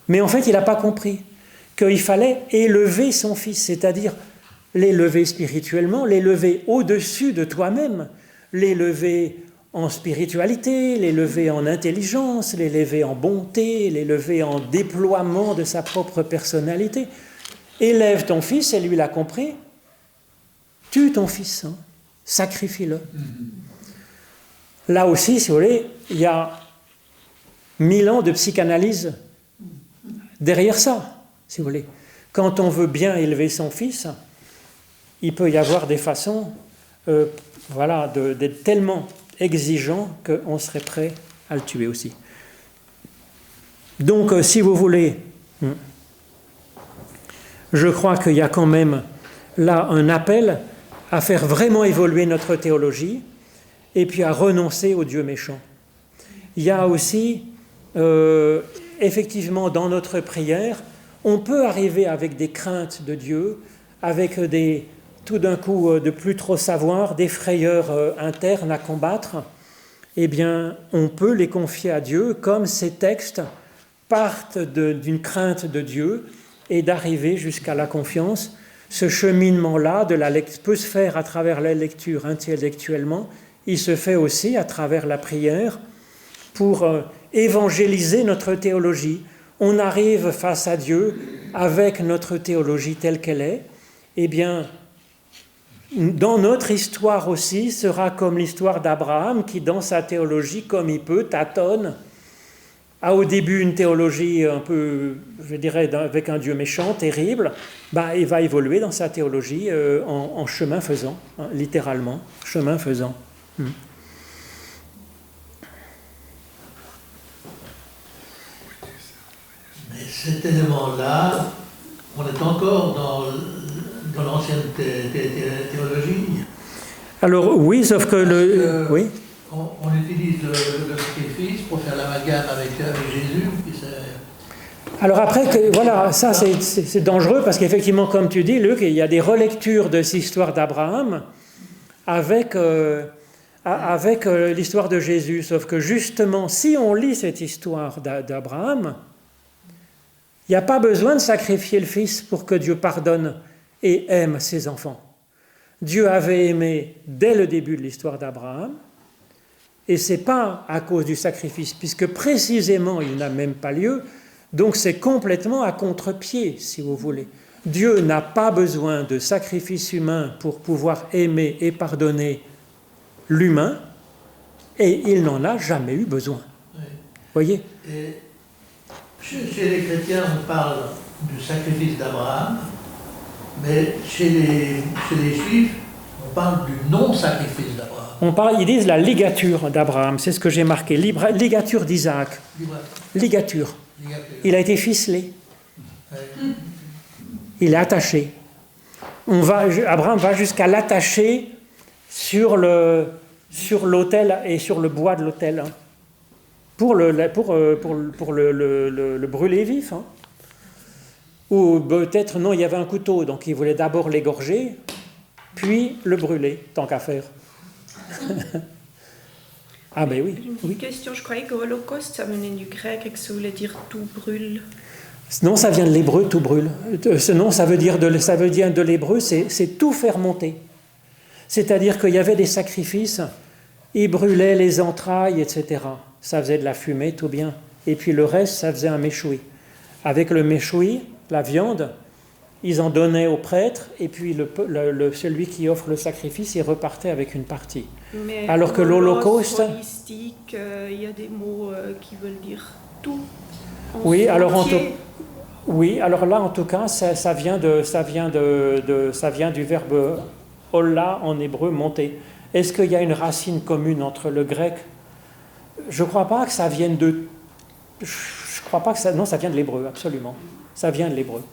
Mais en fait, il n'a pas compris qu'il fallait élever son fils, c'est-à-dire l'élever spirituellement, l'élever au-dessus de toi-même, l'élever en spiritualité, l'élever en intelligence, l'élever en bonté, l'élever en déploiement de sa propre personnalité. Élève ton fils, et lui l'a compris, tue ton fils, hein, sacrifie-le. Là aussi, si vous voulez, il y a 1000 ans de psychanalyse derrière ça, si vous voulez. Quand on veut bien élever son fils, il peut y avoir des façons d'être tellement exigeant qu'on serait prêt à le tuer aussi. Donc, si vous voulez, je crois qu'il y a quand même là un appel à faire vraiment évoluer notre théologie et puis à renoncer au Dieu méchant. Il y a aussi, effectivement, dans notre prière, on peut arriver avec des craintes de Dieu, avec tout d'un coup, de plus trop savoir, des frayeurs internes à combattre. Eh bien, on peut les confier à Dieu, comme ces textes partent d'une crainte de Dieu et d'arriver jusqu'à la confiance. Ce cheminement-là peut se faire à travers la lecture intellectuellement, il se fait aussi à travers la prière pour évangéliser notre théologie. On arrive face à Dieu avec notre théologie telle qu'elle est. Eh bien, dans notre histoire aussi, sera comme l'histoire d'Abraham qui, dans sa théologie, comme il peut, tâtonne, a au début une théologie un peu, je dirais, avec un Dieu méchant, terrible, il va évoluer dans sa théologie en chemin faisant, hein, littéralement, chemin faisant. Mais cet élément-là, on est encore dans l'ancienne théologie. Alors oui, sauf que oui. On utilise le sacrifice pour faire l'amalgame avec Jésus. Alors après, voilà, ça c'est dangereux parce qu'effectivement, comme tu dis, Luc, il y a des relectures de cette histoire d'Abraham avec l'histoire de Jésus. Sauf que justement, si on lit cette histoire d'Abraham, il n'y a pas besoin de sacrifier le fils pour que Dieu pardonne et aime ses enfants. Dieu avait aimé dès le début de l'histoire d'Abraham, et ce n'est pas à cause du sacrifice, puisque précisément il n'a même pas lieu, donc c'est complètement à contre-pied, si vous voulez. Dieu n'a pas besoin de sacrifice humain pour pouvoir aimer et pardonner l'humain, et il n'en a jamais eu besoin. Oui. Voyez ? Et chez les chrétiens, on parle du sacrifice d'Abraham, mais chez les juifs, on parle du non-sacrifice d'Abraham. Ils disent la ligature d'Abraham, c'est ce que j'ai marqué, ligature d'Isaac. Ligature. Il a été ficelé. Il est attaché. Abraham va jusqu'à l'attacher sur l'autel et sur le bois de l'autel, hein, pour le brûler vif. Hein. Ou peut-être, non, il y avait un couteau, donc il voulait d'abord l'égorger, puis le brûler, tant qu'à faire. Ah ben oui. Une question, je croyais que Holocauste, ça venait du grec et que ça voulait dire tout brûle. Non, ça vient de l'hébreu, tout brûle. Ce nom, ça veut dire de l'hébreu, c'est tout faire monter. C'est-à-dire qu'il y avait des sacrifices, ils brûlaient les entrailles, etc. Ça faisait de la fumée, tout bien. Et puis le reste, ça faisait un méchoui. Avec le méchoui, la viande, ils en donnaient au prêtre, et puis celui qui offre le sacrifice, il repartait avec une partie. Mais alors que l'Holocauste... holistique, il y a des mots qui veulent dire tout. Oui, alors entier. oui, alors là en tout cas, ça vient du verbe holla en hébreu, monter. Est-ce qu'il y a une racine commune entre le grec? Je ne crois pas que ça vienne de... Je crois pas que ça... Non, ça vient de l'hébreu, absolument. Ça vient de l'hébreu.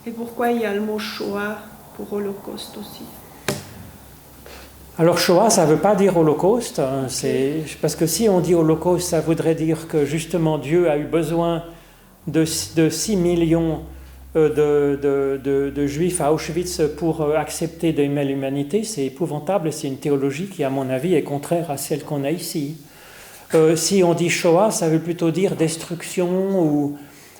Et pourquoi il y a le mot Shoah pour Holocauste aussi? Alors Shoah, ça ne veut pas dire Holocauste, hein, parce que si on dit Holocauste, ça voudrait dire que justement Dieu a eu besoin de 6 millions de Juifs à Auschwitz pour accepter d'aimer l'humanité. C'est épouvantable, c'est une théologie qui, à mon avis, est contraire à celle qu'on a ici. Si on dit Shoah, ça veut plutôt dire destruction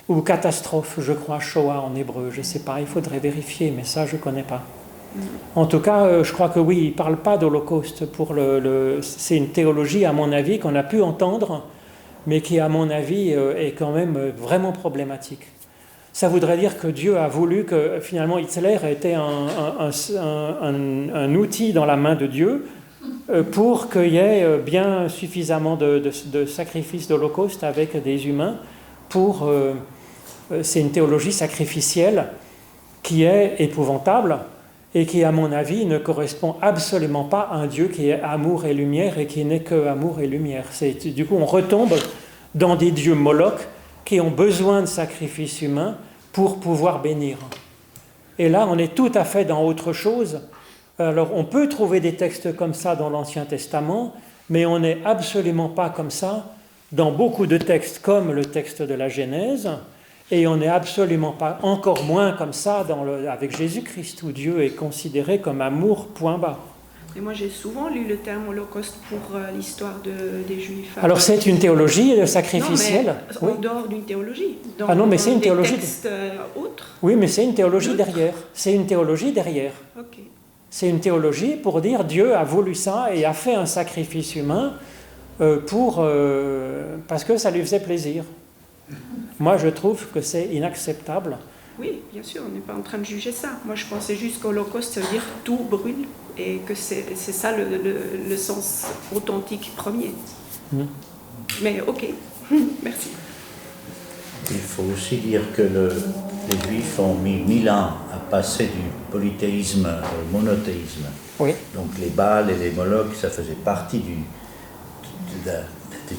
ou catastrophe, je crois, Shoah en hébreu. Je ne sais pas, il faudrait vérifier, mais ça, je ne connais pas. En tout cas, je crois que oui, il ne parle pas d'Holocauste. C'est une théologie, à mon avis, qu'on a pu entendre, mais qui, à mon avis, est quand même vraiment problématique. Ça voudrait dire que Dieu a voulu que, finalement, Hitler était un outil dans la main de Dieu pour qu'il y ait bien suffisamment de sacrifices d'Holocauste avec des humains pour... c'est une théologie sacrificielle qui est épouvantable, et qui, à mon avis, ne correspond absolument pas à un Dieu qui est amour et lumière et qui n'est que amour et lumière. Du coup, on retombe dans des dieux Moloch qui ont besoin de sacrifices humains pour pouvoir bénir. Et là, on est tout à fait dans autre chose. Alors, on peut trouver des textes comme ça dans l'Ancien Testament, mais on n'est absolument pas comme ça dans beaucoup de textes comme le texte de la Genèse, et on n'est absolument pas, encore moins comme ça avec Jésus-Christ, où Dieu est considéré comme amour, point bas. Et moi, j'ai souvent lu le terme Holocauste pour l'histoire des Juifs. Alors, c'est une théologie sacrificielle. Non, mais en dehors d'une théologie. Non, mais c'est une théologie. Textes autres. Oui, mais c'est une théologie derrière. C'est une théologie derrière. Ok. C'est une théologie pour dire Dieu a voulu ça et a fait un sacrifice humain parce que ça lui faisait plaisir. Moi, je trouve que c'est inacceptable. Oui, bien sûr, on n'est pas en train de juger ça. Moi, je pensais juste qu'Holocauste, ça veut dire tout brûle, et que c'est ça le sens authentique premier. Mais ok, merci. Il faut aussi dire que les Juifs ont mis 1000 ans à passer du polythéisme au monothéisme. Oui. Donc les Baals et les Molochs, ça faisait partie du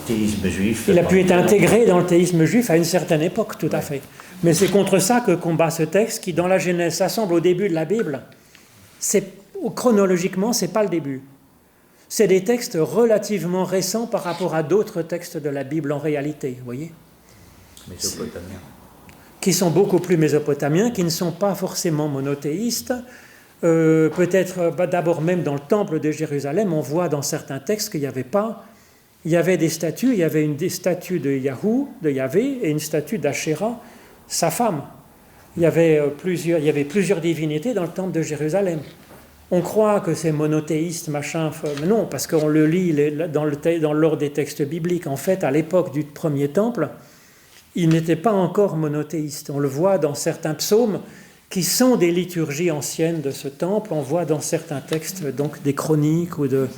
théisme juif. Il a pu être intégré dans le théisme juif à une certaine époque, tout à fait. Mais c'est contre ça que combat ce texte qui, dans la Genèse, ça semble au début de la Bible. Chronologiquement, ce n'est pas le début. C'est des textes relativement récents par rapport à d'autres textes de la Bible en réalité, vous voyez ? Mésopotamiens. Qui sont beaucoup plus mésopotamiens, qui ne sont pas forcément monothéistes. Peut-être d'abord même dans le temple de Jérusalem, on voit dans certains textes qu'il n'y avait pas... Il y avait des statues, il y avait des statues de Yahvé, et une statue d'Achéra, sa femme. Il y avait plusieurs divinités dans le temple de Jérusalem. On croit que c'est monothéiste, machin, mais non, parce qu'on le lit dans l'ordre des textes bibliques. En fait, à l'époque du premier temple, il n'était pas encore monothéiste. On le voit dans certains psaumes qui sont des liturgies anciennes de ce temple. On voit dans certains textes donc des chroniques ou de...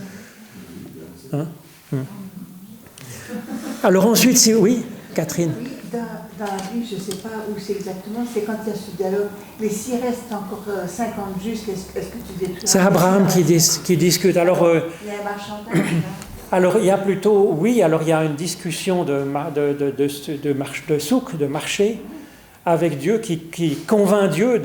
Alors ensuite, oui, Catherine. Oui, dans la Bible, je ne sais pas où c'est exactement, c'est quand il y a ce dialogue. Mais s'il reste encore 50 justes, est-ce que tu détruis? C'est Abraham qui discute. Alors, il y a un marchandage. Alors il y a plutôt, oui, alors il y a une discussion de souk, de marché, avec Dieu qui convainc Dieu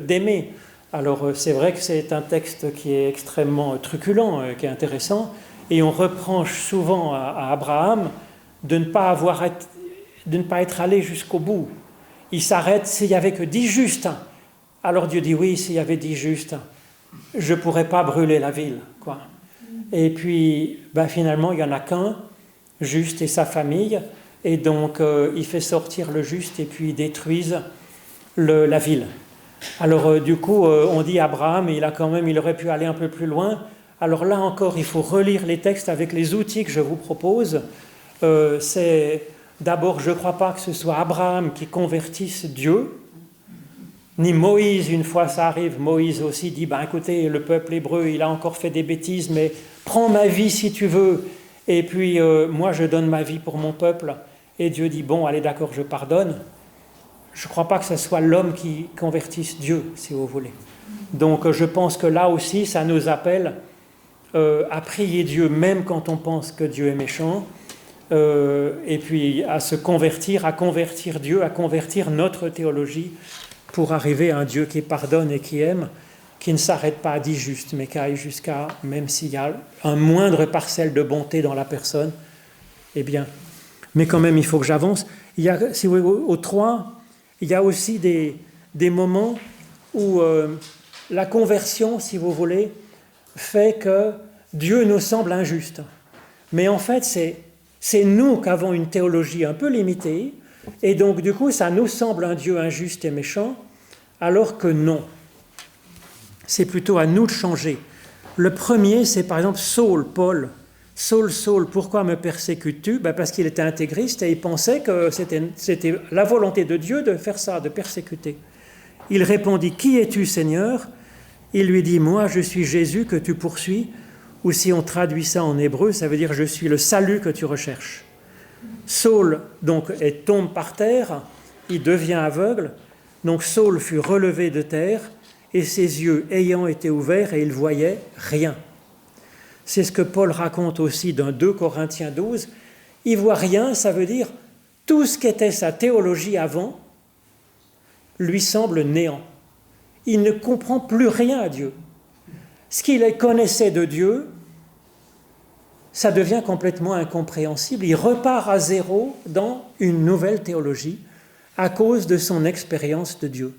d'aimer. Alors c'est vrai que c'est un texte qui est extrêmement truculent, qui est intéressant, et on reproche souvent à Abraham de ne pas être allé jusqu'au bout. Il s'arrête s'il n'y avait que 10 justes. Alors Dieu dit oui, s'il y avait 10 justes, je ne pourrais pas brûler la ville, quoi. Et puis, finalement, il n'y en a qu'un, juste, et sa famille. Et donc, il fait sortir le juste et puis ils détruisent la ville. Alors, du coup, on dit Abraham, il aurait pu aller un peu plus loin. Alors là encore, il faut relire les textes avec les outils que je vous propose. D'abord, je ne crois pas que ce soit Abraham qui convertisse Dieu. Ni Moïse, une fois ça arrive, Moïse aussi dit, ben écoutez, le peuple hébreu, il a encore fait des bêtises, mais prends ma vie si tu veux, et puis moi je donne ma vie pour mon peuple. Et Dieu dit, bon, allez d'accord, je pardonne. Je ne crois pas que ce soit l'homme qui convertisse Dieu, si vous voulez. Donc je pense que là aussi, ça nous appelle à prier Dieu, même quand on pense que Dieu est méchant, et puis à se convertir, à convertir Dieu, à convertir notre théologie, pour arriver à un Dieu qui pardonne et qui aime, qui ne s'arrête pas à dit juste, mais qui aille jusqu'à, même s'il y a un moindre parcelle de bonté dans la personne, eh bien, mais quand même il faut que j'avance. Il y a, si vous voulez, au 3, il y a aussi des moments où la conversion, si vous voulez, fait que Dieu nous semble injuste. Mais en fait, c'est nous qui avons une théologie un peu limitée, et donc du coup, ça nous semble un Dieu injuste et méchant, alors que non. C'est plutôt à nous de changer. Le premier, c'est par exemple Saul, Paul. Saul, Saul, pourquoi me persécutes-tu ? Parce qu'il était intégriste et il pensait que c'était la volonté de Dieu de faire ça, de persécuter. Il répondit, qui es-tu, Seigneur ? Il lui dit, moi, je suis Jésus que tu poursuis, ou si on traduit ça en hébreu, ça veut dire, je suis le salut que tu recherches. Saul, donc, tombe par terre, il devient aveugle, donc Saul fut relevé de terre, et ses yeux ayant été ouverts, et il voyait rien. C'est ce que Paul raconte aussi dans 2 Corinthiens 12. Il voit rien, ça veut dire tout ce qu'était sa théologie avant lui semble néant. Il ne comprend plus rien à Dieu. Ce qu'il connaissait de Dieu, ça devient complètement incompréhensible. Il repart à zéro dans une nouvelle théologie à cause de son expérience de Dieu.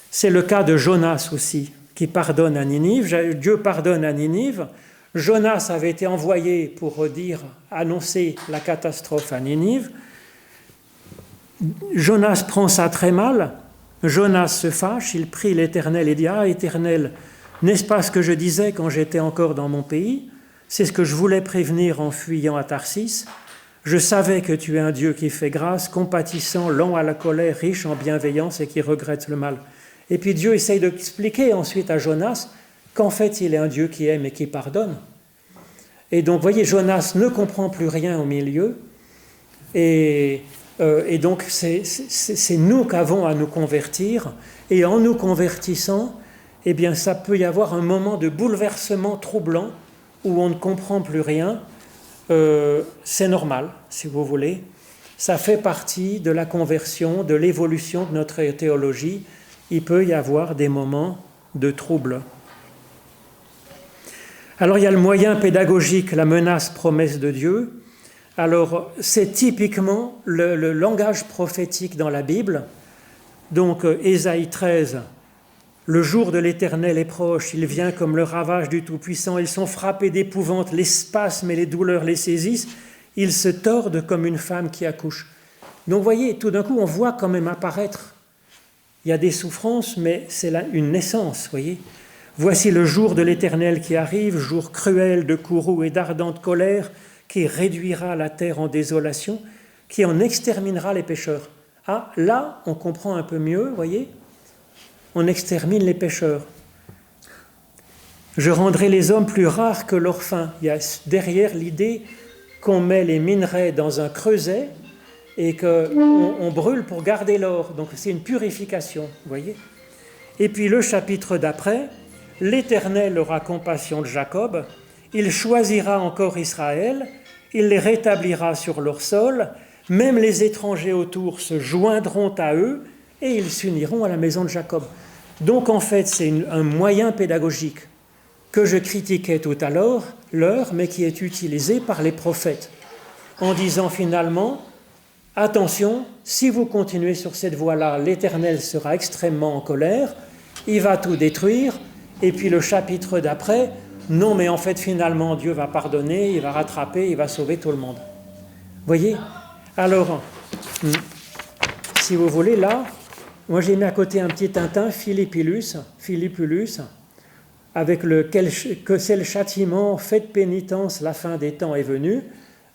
C'est le cas de Jonas aussi, qui pardonne à Ninive. Dieu pardonne à Ninive. Jonas avait été envoyé pour annoncer la catastrophe à Ninive. Jonas prend ça très mal. Jonas se fâche, il prie l'Éternel et dit « Ah, Éternel, n'est-ce pas ce que je disais quand j'étais encore dans mon pays ? C'est ce que je voulais prévenir en fuyant à Tarsis. Je savais que tu es un Dieu qui fait grâce, compatissant, lent à la colère, riche en bienveillance et qui regrette le mal. » Et puis Dieu essaye d'expliquer ensuite à Jonas qu'en fait il est un Dieu qui aime et qui pardonne. Et donc, vous voyez, Jonas ne comprend plus rien au milieu. Et donc, c'est nous qu'avons à nous convertir. Et en nous convertissant, eh bien, ça peut y avoir un moment de bouleversement troublant où on ne comprend plus rien. C'est normal, si vous voulez. Ça fait partie de la conversion, de l'évolution de notre théologie. Il peut y avoir des moments de trouble. Alors, il y a le moyen pédagogique, la menace promesse de Dieu. Alors, c'est typiquement le langage prophétique dans la Bible. Donc, Ésaïe 13, le jour de l'Éternel est proche, il vient comme le ravage du Tout-Puissant, ils sont frappés d'épouvante, les spasmes et les douleurs les saisissent, ils se tordent comme une femme qui accouche. Donc, vous voyez, tout d'un coup, on voit quand même apparaître, il y a des souffrances, mais c'est là une naissance, vous voyez. Voici le jour de l'Éternel qui arrive, jour cruel de courroux et d'ardente colère, qui réduira la terre en désolation, qui en exterminera les pécheurs. Ah, là, on comprend un peu mieux, vous voyez, on extermine les pécheurs. Je rendrai les hommes plus rares que leurs faim. Il y a derrière l'idée qu'on met les minerais dans un creuset et qu'on brûle pour garder l'or. Donc c'est une purification, vous voyez. Et puis le chapitre d'après, l'Éternel aura compassion de Jacob, il choisira encore Israël, il les rétablira sur leur sol, même les étrangers autour se joindront à eux et ils s'uniront à la maison de Jacob. Donc en fait, c'est un moyen pédagogique que je critiquais tout à l'heure, mais qui est utilisé par les prophètes, en disant finalement, attention, si vous continuez sur cette voie-là, l'Éternel sera extrêmement en colère, il va tout détruire, et puis le chapitre d'après, non, mais en fait, finalement, Dieu va pardonner, il va rattraper, il va sauver tout le monde. Vous voyez ? Alors, si vous voulez, là, moi j'ai mis à côté un petit Tintin, Philippulus, avec que c'est le châtiment, faites pénitence, la fin des temps est venue.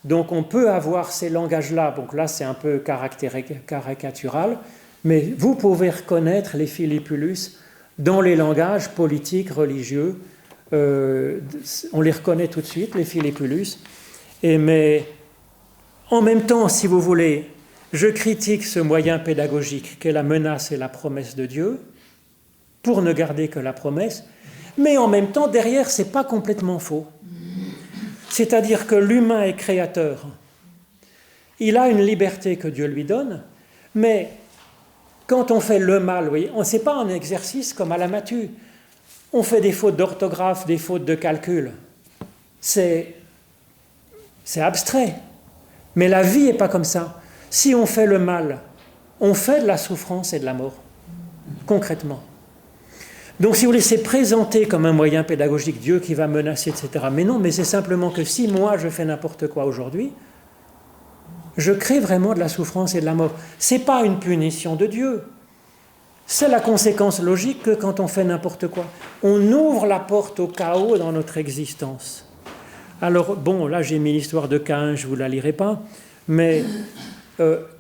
Donc on peut avoir ces langages-là, donc là c'est un peu caricatural, Mais vous pouvez reconnaître les Philippulus dans les langages politiques, religieux. On les reconnaît tout de suite, les Philippulus. Mais en même temps, si vous voulez, je critique ce moyen pédagogique qu'est la menace et la promesse de Dieu, pour ne garder que la promesse, mais en même temps, derrière, ce n'est pas complètement faux. C'est-à-dire que l'humain est créateur. Il a une liberté que Dieu lui donne, mais quand on fait le mal, oui, ce n'est pas un exercice comme à la Matu. On fait des fautes d'orthographe, des fautes de calcul. C'est abstrait. Mais la vie n'est pas comme ça. Si on fait le mal, on fait de la souffrance et de la mort, concrètement. Donc, si vous voulez, c'est présenté comme un moyen pédagogique, Dieu qui va menacer, etc. Mais non, mais c'est simplement que si moi, je fais n'importe quoi aujourd'hui, je crée vraiment de la souffrance et de la mort. Ce n'est pas une punition de Dieu. C'est la conséquence logique que quand on fait n'importe quoi, on ouvre la porte au chaos dans notre existence. Alors, bon, là, j'ai mis l'histoire de Caïn, je ne vous la lirai pas, mais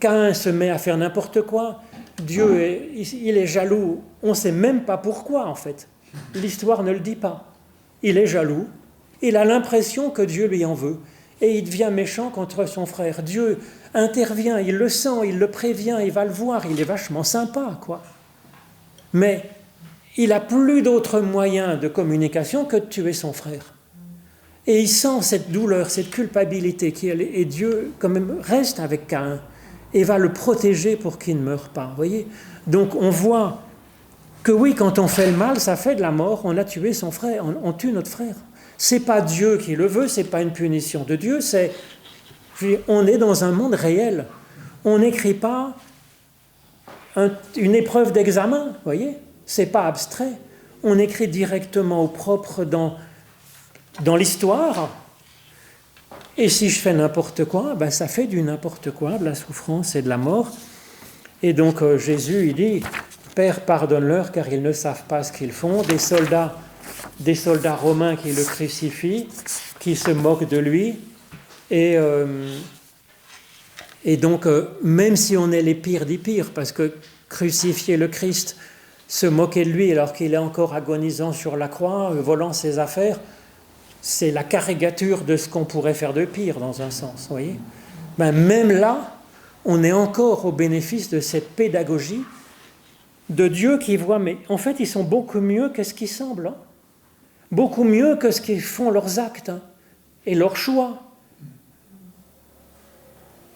Caïn se met à faire n'importe quoi. Dieu, il est jaloux. On ne sait même pas pourquoi, en fait. L'histoire ne le dit pas. Il est jaloux. Il a l'impression que Dieu lui en veut. Et il devient méchant contre son frère. Dieu intervient, il le sent, il le prévient, il va le voir. Il est vachement sympa, quoi. Mais il n'a plus d'autre moyen de communication que de tuer son frère. Et il sent cette douleur, cette culpabilité, et Dieu, quand même, reste avec Caïn et va le protéger pour qu'il ne meure pas. Vous voyez ? Donc on voit que oui, quand on fait le mal, ça fait de la mort. On a tué son frère, on tue notre frère. C'est pas Dieu qui le veut, c'est pas une punition de Dieu. On est dans un monde réel. On n'écrit pas une épreuve d'examen. Vous voyez ? C'est pas abstrait. On écrit directement au propre dans l'histoire. Et si je fais n'importe quoi, ben ça fait du n'importe quoi, de la souffrance et de la mort. Et donc Jésus, il dit, « Père, pardonne-leur, car ils ne savent pas ce qu'ils font. » Des soldats romains qui le crucifient, qui se moquent de lui. Et donc, même si on est les pires des pires, parce que crucifier le Christ, se moquer de lui alors qu'il est encore agonisant sur la croix, volant ses affaires, c'est la caricature de ce qu'on pourrait faire de pire, dans un sens, vous voyez ? Ben, même là, on est encore au bénéfice de cette pédagogie de Dieu qui voit, mais en fait, ils sont beaucoup mieux que ce qu'ils semblent, hein ? Beaucoup mieux que ce qu'ils font leurs actes, hein, et leurs choix.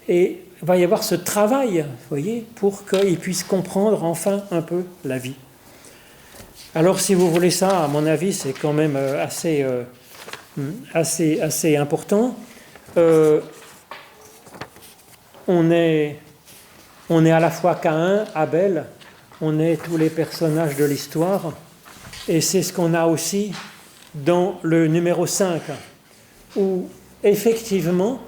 Et il va y avoir ce travail, vous voyez, pour qu'ils puissent comprendre enfin un peu la vie. Alors, si vous voulez ça, à mon avis, c'est quand même assez important. On est à la fois Caïn, Abel, on est tous les personnages de l'histoire, et c'est ce qu'on a aussi dans le numéro 5, où effectivement,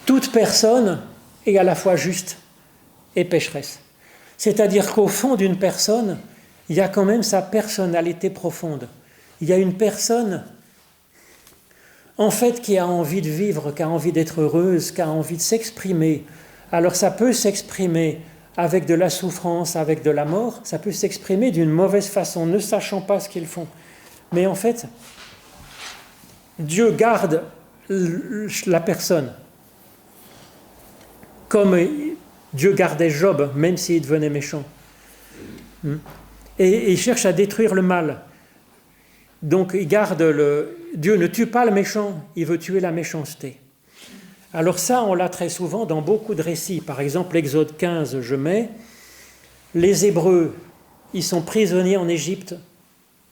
toute personne est à la fois juste et pécheresse. C'est-à-dire qu'au fond d'une personne, il y a quand même sa personnalité profonde. Il y a une personne, en fait, qui a envie de vivre, qui a envie d'être heureuse, qui a envie de s'exprimer. Alors ça peut s'exprimer avec de la souffrance, avec de la mort, ça peut s'exprimer d'une mauvaise façon, ne sachant pas ce qu'ils font. Mais en fait, Dieu garde la personne, comme Dieu gardait Job, même s'il devenait méchant. Et il cherche à détruire le mal. Donc il garde Dieu ne tue pas le méchant, il veut tuer la méchanceté. Alors ça, on l'a très souvent dans beaucoup de récits. Par exemple, l'Exode 15, je mets, les Hébreux, ils sont prisonniers en Égypte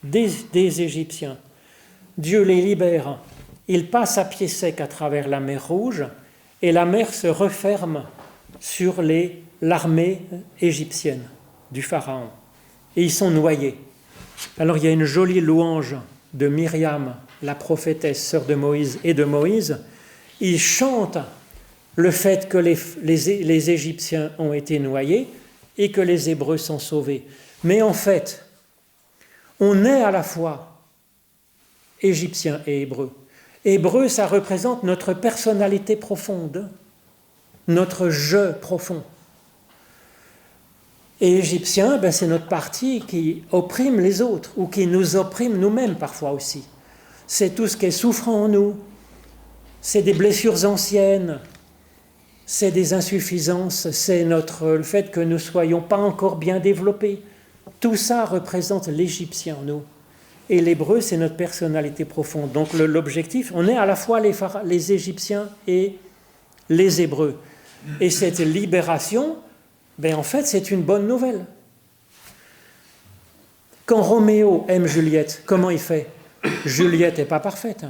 des Égyptiens. Dieu les libère. Ils passent à pied sec à travers la mer Rouge et la mer se referme sur l'armée égyptienne du Pharaon. Et ils sont noyés. Alors il y a une jolie louange de Myriam, la prophétesse, sœur de Moïse et de Moïse. Ils chantent le fait que les Égyptiens ont été noyés et que les Hébreux sont sauvés. Mais en fait, on est à la fois Égyptiens et Hébreux. Hébreux, ça représente notre personnalité profonde, notre je profond. Et Égyptien, ben, c'est notre partie qui opprime les autres, ou qui nous opprime nous-mêmes parfois aussi. C'est tout ce qui est souffrant en nous, c'est des blessures anciennes, c'est des insuffisances, c'est le fait que nous ne soyons pas encore bien développés. Tout ça représente l'Égyptien en nous. Et l'hébreu, c'est notre personnalité profonde. Donc l'objectif, on est à la fois les Égyptiens et les Hébreux. Et cette libération, ben en fait, c'est une bonne nouvelle. Quand Roméo aime Juliette, comment il fait? Juliette n'est pas parfaite.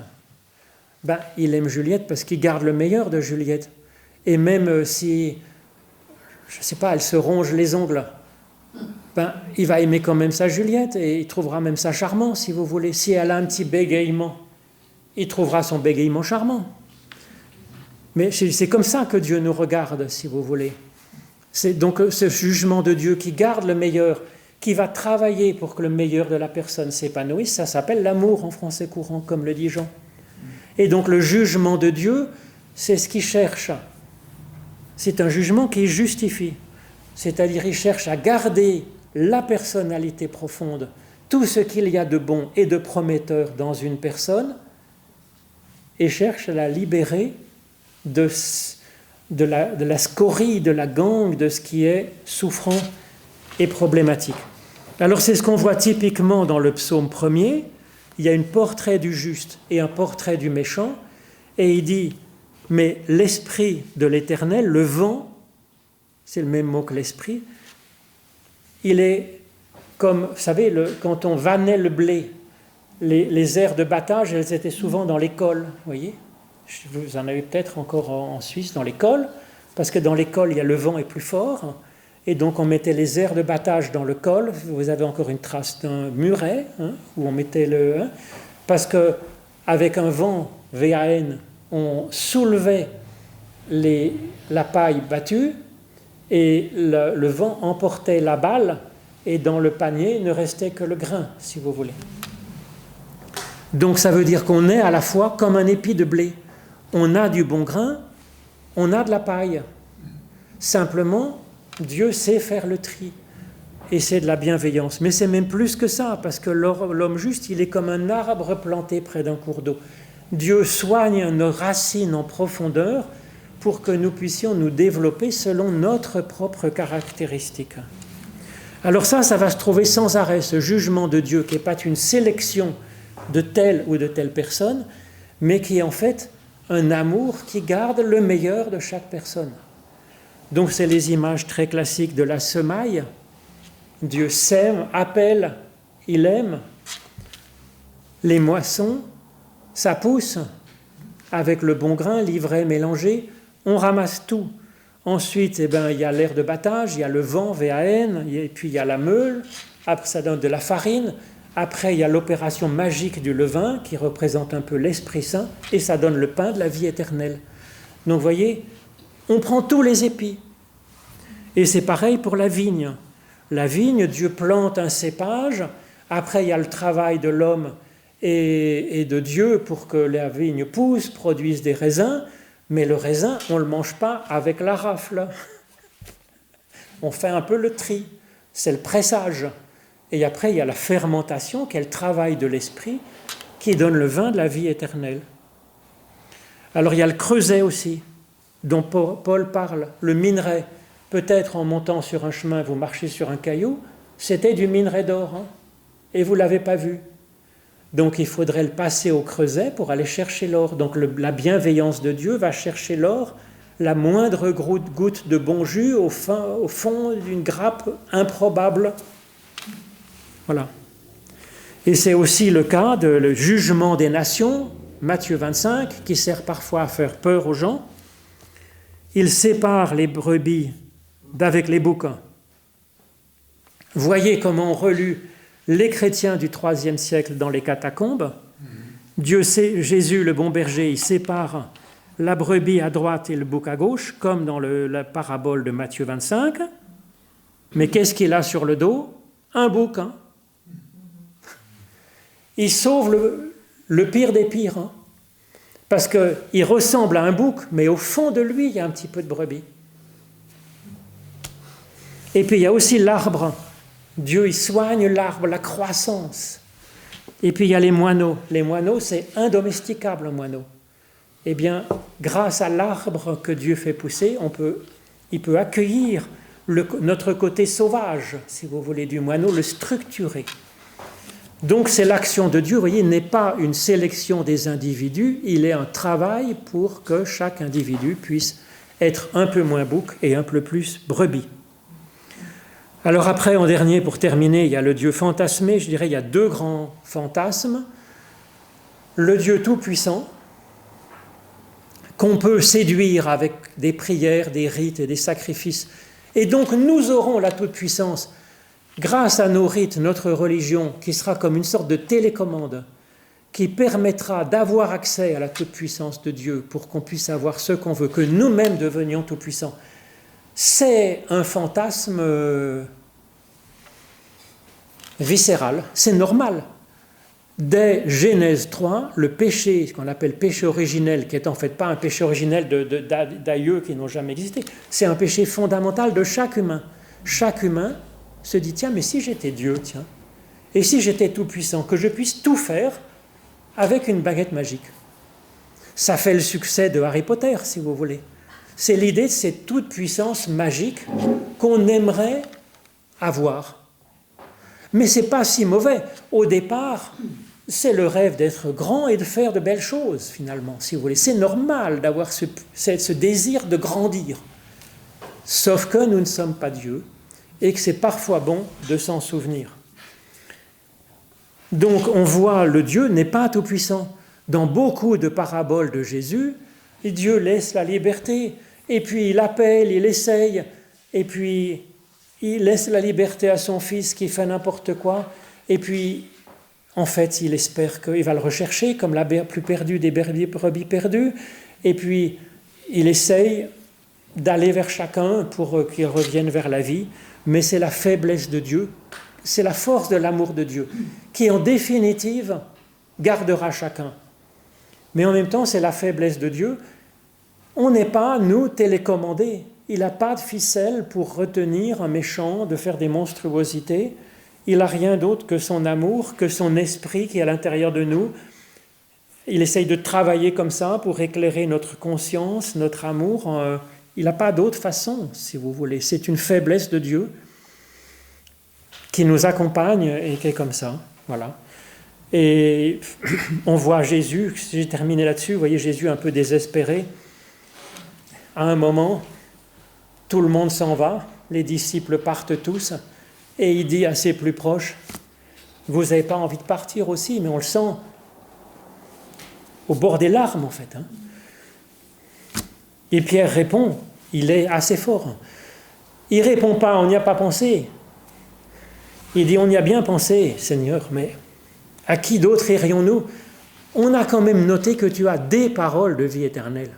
Ben, il aime Juliette parce qu'il garde le meilleur de Juliette. Et même si, je ne sais pas, elle se ronge les ongles, ben, il va aimer quand même sa Juliette et il trouvera même ça charmant, si vous voulez. Si elle a un petit bégaiement, il trouvera son bégaiement charmant. Mais c'est comme ça que Dieu nous regarde, si vous voulez. C'est donc ce jugement de Dieu qui garde le meilleur, qui va travailler pour que le meilleur de la personne s'épanouisse, ça s'appelle l'amour en français courant, comme le dit Jean. Et donc le jugement de Dieu, c'est ce qu'il cherche. C'est un jugement qui justifie. C'est-à-dire il cherche à garder la personnalité profonde, tout ce qu'il y a de bon et de prometteur dans une personne, et cherche à la libérer de la scorie, de la gangue, de ce qui est souffrant et problématique. Alors c'est ce qu'on voit typiquement dans le psaume 1er. Il y a un portrait du juste et un portrait du méchant, et il dit, mais l'esprit de l'Éternel, le vent, c'est le même mot que l'esprit, il est comme, vous savez, quand on vannait le blé, les aires de battage, elles étaient souvent dans les cols, vous voyez. Vous en avez peut-être encore en Suisse, dans les cols, parce que dans les cols, le vent est plus fort, et donc on mettait les aires de battage dans le col. Vous avez encore une trace d'un muret, où on mettait parce qu'avec un vent VAN, on soulevait la paille battue, et le vent emportait la balle, et dans le panier ne restait que le grain, si vous voulez. Donc ça veut dire qu'on est à la fois comme un épi de blé. On a du bon grain, on a de la paille. Simplement, Dieu sait faire le tri. Et c'est de la bienveillance. Mais c'est même plus que ça, parce que l'homme juste, il est comme un arbre planté près d'un cours d'eau. Dieu soigne nos racines en profondeur pour que nous puissions nous développer selon notre propre caractéristique. Alors ça va se trouver sans arrêt, ce jugement de Dieu, qui n'est pas une sélection de telle ou de telle personne, mais qui est en fait un amour qui garde le meilleur de chaque personne. Donc c'est les images très classiques de la semaille. Dieu sème, appelle, il aime. Les moissons, ça pousse avec le bon grain, l'ivraie mélangé, on ramasse tout. Ensuite, il y a l'air de battage, il y a le vent, VAN, et puis il y a la meule, après ça donne de la farine. Après, il y a l'opération magique du levain qui représente un peu l'Esprit Saint et ça donne le pain de la vie éternelle. Donc, vous voyez, on prend tous les épis. Et c'est pareil pour la vigne. La vigne, Dieu plante un cépage. Après, il y a le travail de l'homme et de Dieu pour que la vigne pousse, produise des raisins. Mais le raisin, on ne le mange pas avec la rafle. On fait un peu le tri. C'est le pressage. Et après, il y a la fermentation, qui est le travail de l'esprit, qui donne le vin de la vie éternelle. Alors, il y a le creuset aussi, dont Paul parle, le minerai. Peut-être en montant sur un chemin, vous marchez sur un caillou, c'était du minerai d'or, et vous ne l'avez pas vu. Donc, il faudrait le passer au creuset pour aller chercher l'or. Donc, la bienveillance de Dieu va chercher l'or, la moindre goutte de bon jus au fond d'une grappe improbable. Voilà. Et c'est aussi le cas de le jugement des nations, Matthieu 25, qui sert parfois à faire peur aux gens. Il sépare les brebis d'avec les boucs. Voyez comment on relut les chrétiens du IIIe siècle dans les catacombes. Jésus, le bon berger, il sépare la brebis à droite et le bouc à gauche, comme dans la parabole de Matthieu 25. Mais qu'est-ce qu'il a sur le dos? Un bouc. Il sauve le pire des pires, parce qu'il ressemble à un bouc, mais au fond de lui, il y a un petit peu de brebis. Et puis il y a aussi l'arbre. Dieu, il soigne l'arbre, la croissance. Et puis il y a les moineaux. Les moineaux, c'est indomesticable, un moineau. Eh bien, grâce à l'arbre que Dieu fait pousser, il peut accueillir notre côté sauvage, si vous voulez, du moineau, le structurer. Donc c'est l'action de Dieu, vous voyez, il n'est pas une sélection des individus, il est un travail pour que chaque individu puisse être un peu moins bouc et un peu plus brebis. Alors après, en dernier, pour terminer, il y a le Dieu fantasmé, je dirais, il y a deux grands fantasmes. Le Dieu tout-puissant, qu'on peut séduire avec des prières, des rites et des sacrifices. Et donc nous aurons la toute-puissance grâce à nos rites, notre religion, qui sera comme une sorte de télécommande, qui permettra d'avoir accès à la toute-puissance de Dieu pour qu'on puisse avoir ce qu'on veut, que nous-mêmes devenions tout-puissants. C'est un fantasme viscéral, c'est normal. Dès Genèse 3, le péché, ce qu'on appelle péché originel, qui n'est en fait pas un péché originel d'aïeux qui n'ont jamais existé, c'est un péché fondamental de chaque humain. Chaque humain se dit, tiens, mais si j'étais Dieu, tiens, et si j'étais tout-puissant, que je puisse tout faire avec une baguette magique. Ça fait le succès de Harry Potter, si vous voulez. C'est l'idée de cette toute-puissance magique qu'on aimerait avoir. Mais ce n'est pas si mauvais. Au départ, c'est le rêve d'être grand et de faire de belles choses, finalement, si vous voulez. C'est normal d'avoir ce désir de grandir. Sauf que nous ne sommes pas Dieu et que c'est parfois bon de s'en souvenir. Donc on voit le Dieu n'est pas tout-puissant. Dans beaucoup de paraboles de Jésus, Dieu laisse la liberté, et puis il appelle, il essaye, et puis il laisse la liberté à son fils qui fait n'importe quoi, et puis en fait il espère qu'il va le rechercher comme la plus perdue des brebis perdues, et puis il essaye d'aller vers chacun pour qu'il revienne vers la vie, mais c'est la faiblesse de Dieu, c'est la force de l'amour de Dieu, qui en définitive gardera chacun. Mais en même temps, c'est la faiblesse de Dieu. On n'est pas, nous, télécommandés. Il n'a pas de ficelle pour retenir un méchant de faire des monstruosités. Il n'a rien d'autre que son amour, que son esprit qui est à l'intérieur de nous. Il essaye de travailler comme ça pour éclairer notre conscience, notre amour. Il n'a pas d'autre façon, si vous voulez. C'est une faiblesse de Dieu qui nous accompagne et qui est comme ça. Voilà. Et on voit Jésus, j'ai terminé là-dessus, vous voyez Jésus un peu désespéré. À un moment, tout le monde s'en va, les disciples partent tous, et il dit à ses plus proches, vous n'avez pas envie de partir aussi, mais on le sent au bord des larmes en fait. Et Pierre répond, il est assez fort. Il ne répond pas, on n'y a pas pensé. Il dit, on y a bien pensé, Seigneur, mais à qui d'autre irions-nous ? On a quand même noté que tu as des paroles de vie éternelle.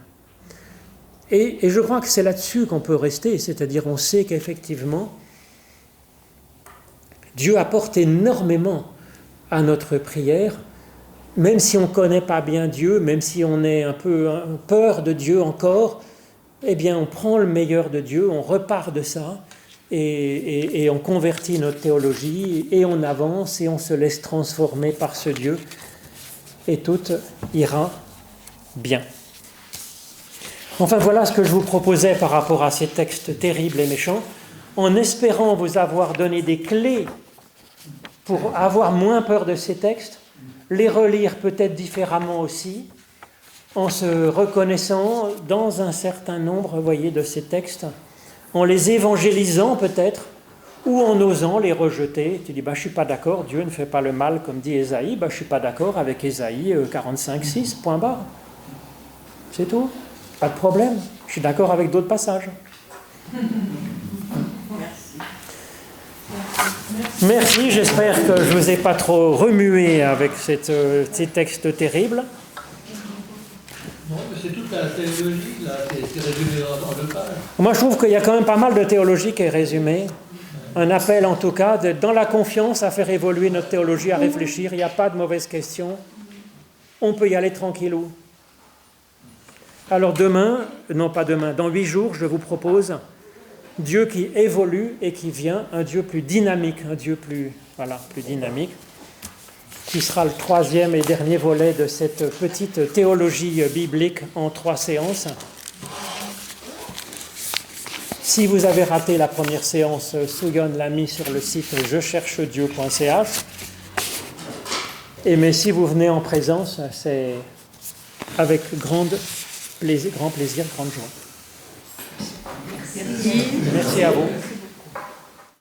Et je crois que c'est là-dessus qu'on peut rester, c'est-à-dire on sait qu'effectivement, Dieu apporte énormément à notre prière, même si on ne connaît pas bien Dieu, même si on est un peu peur de Dieu encore, eh bien on prend le meilleur de Dieu, on repart de ça, et on convertit notre théologie, et on avance, et on se laisse transformer par ce Dieu, et tout ira bien. Enfin, voilà ce que je vous proposais par rapport à ces textes terribles et méchants, en espérant vous avoir donné des clés pour avoir moins peur de ces textes, les relire peut-être différemment aussi, en se reconnaissant dans un certain nombre, vous voyez, de ces textes, en les évangélisant peut-être, ou en osant les rejeter. Tu dis, je ne suis pas d'accord, Dieu ne fait pas le mal comme dit Ésaïe, je ne suis pas d'accord avec Ésaïe 45:6, point barre. C'est tout, pas de problème, je suis d'accord avec d'autres passages. Merci, j'espère que je ne vous ai pas trop remué avec ces textes terribles. Non, mais c'est toute la théologie, là, qui est résumée en 2 pages. Moi, je trouve qu'il y a quand même pas mal de théologie qui est résumée. Un appel, en tout cas, dans la confiance, à faire évoluer notre théologie, à réfléchir. Il n'y a pas de mauvaises questions. On peut y aller tranquillou. Alors demain, non pas demain, dans 8 jours, je vous propose Dieu qui évolue et qui vient, un Dieu plus dynamique, un Dieu plus dynamique, qui sera le troisième et dernier volet de cette petite théologie biblique en 3 séances. Si vous avez raté la première séance, Souyon l'a mis sur le site jecherchedieu.ch. Mais si vous venez en présence, c'est avec grand plaisir, grande joie. Merci à vous.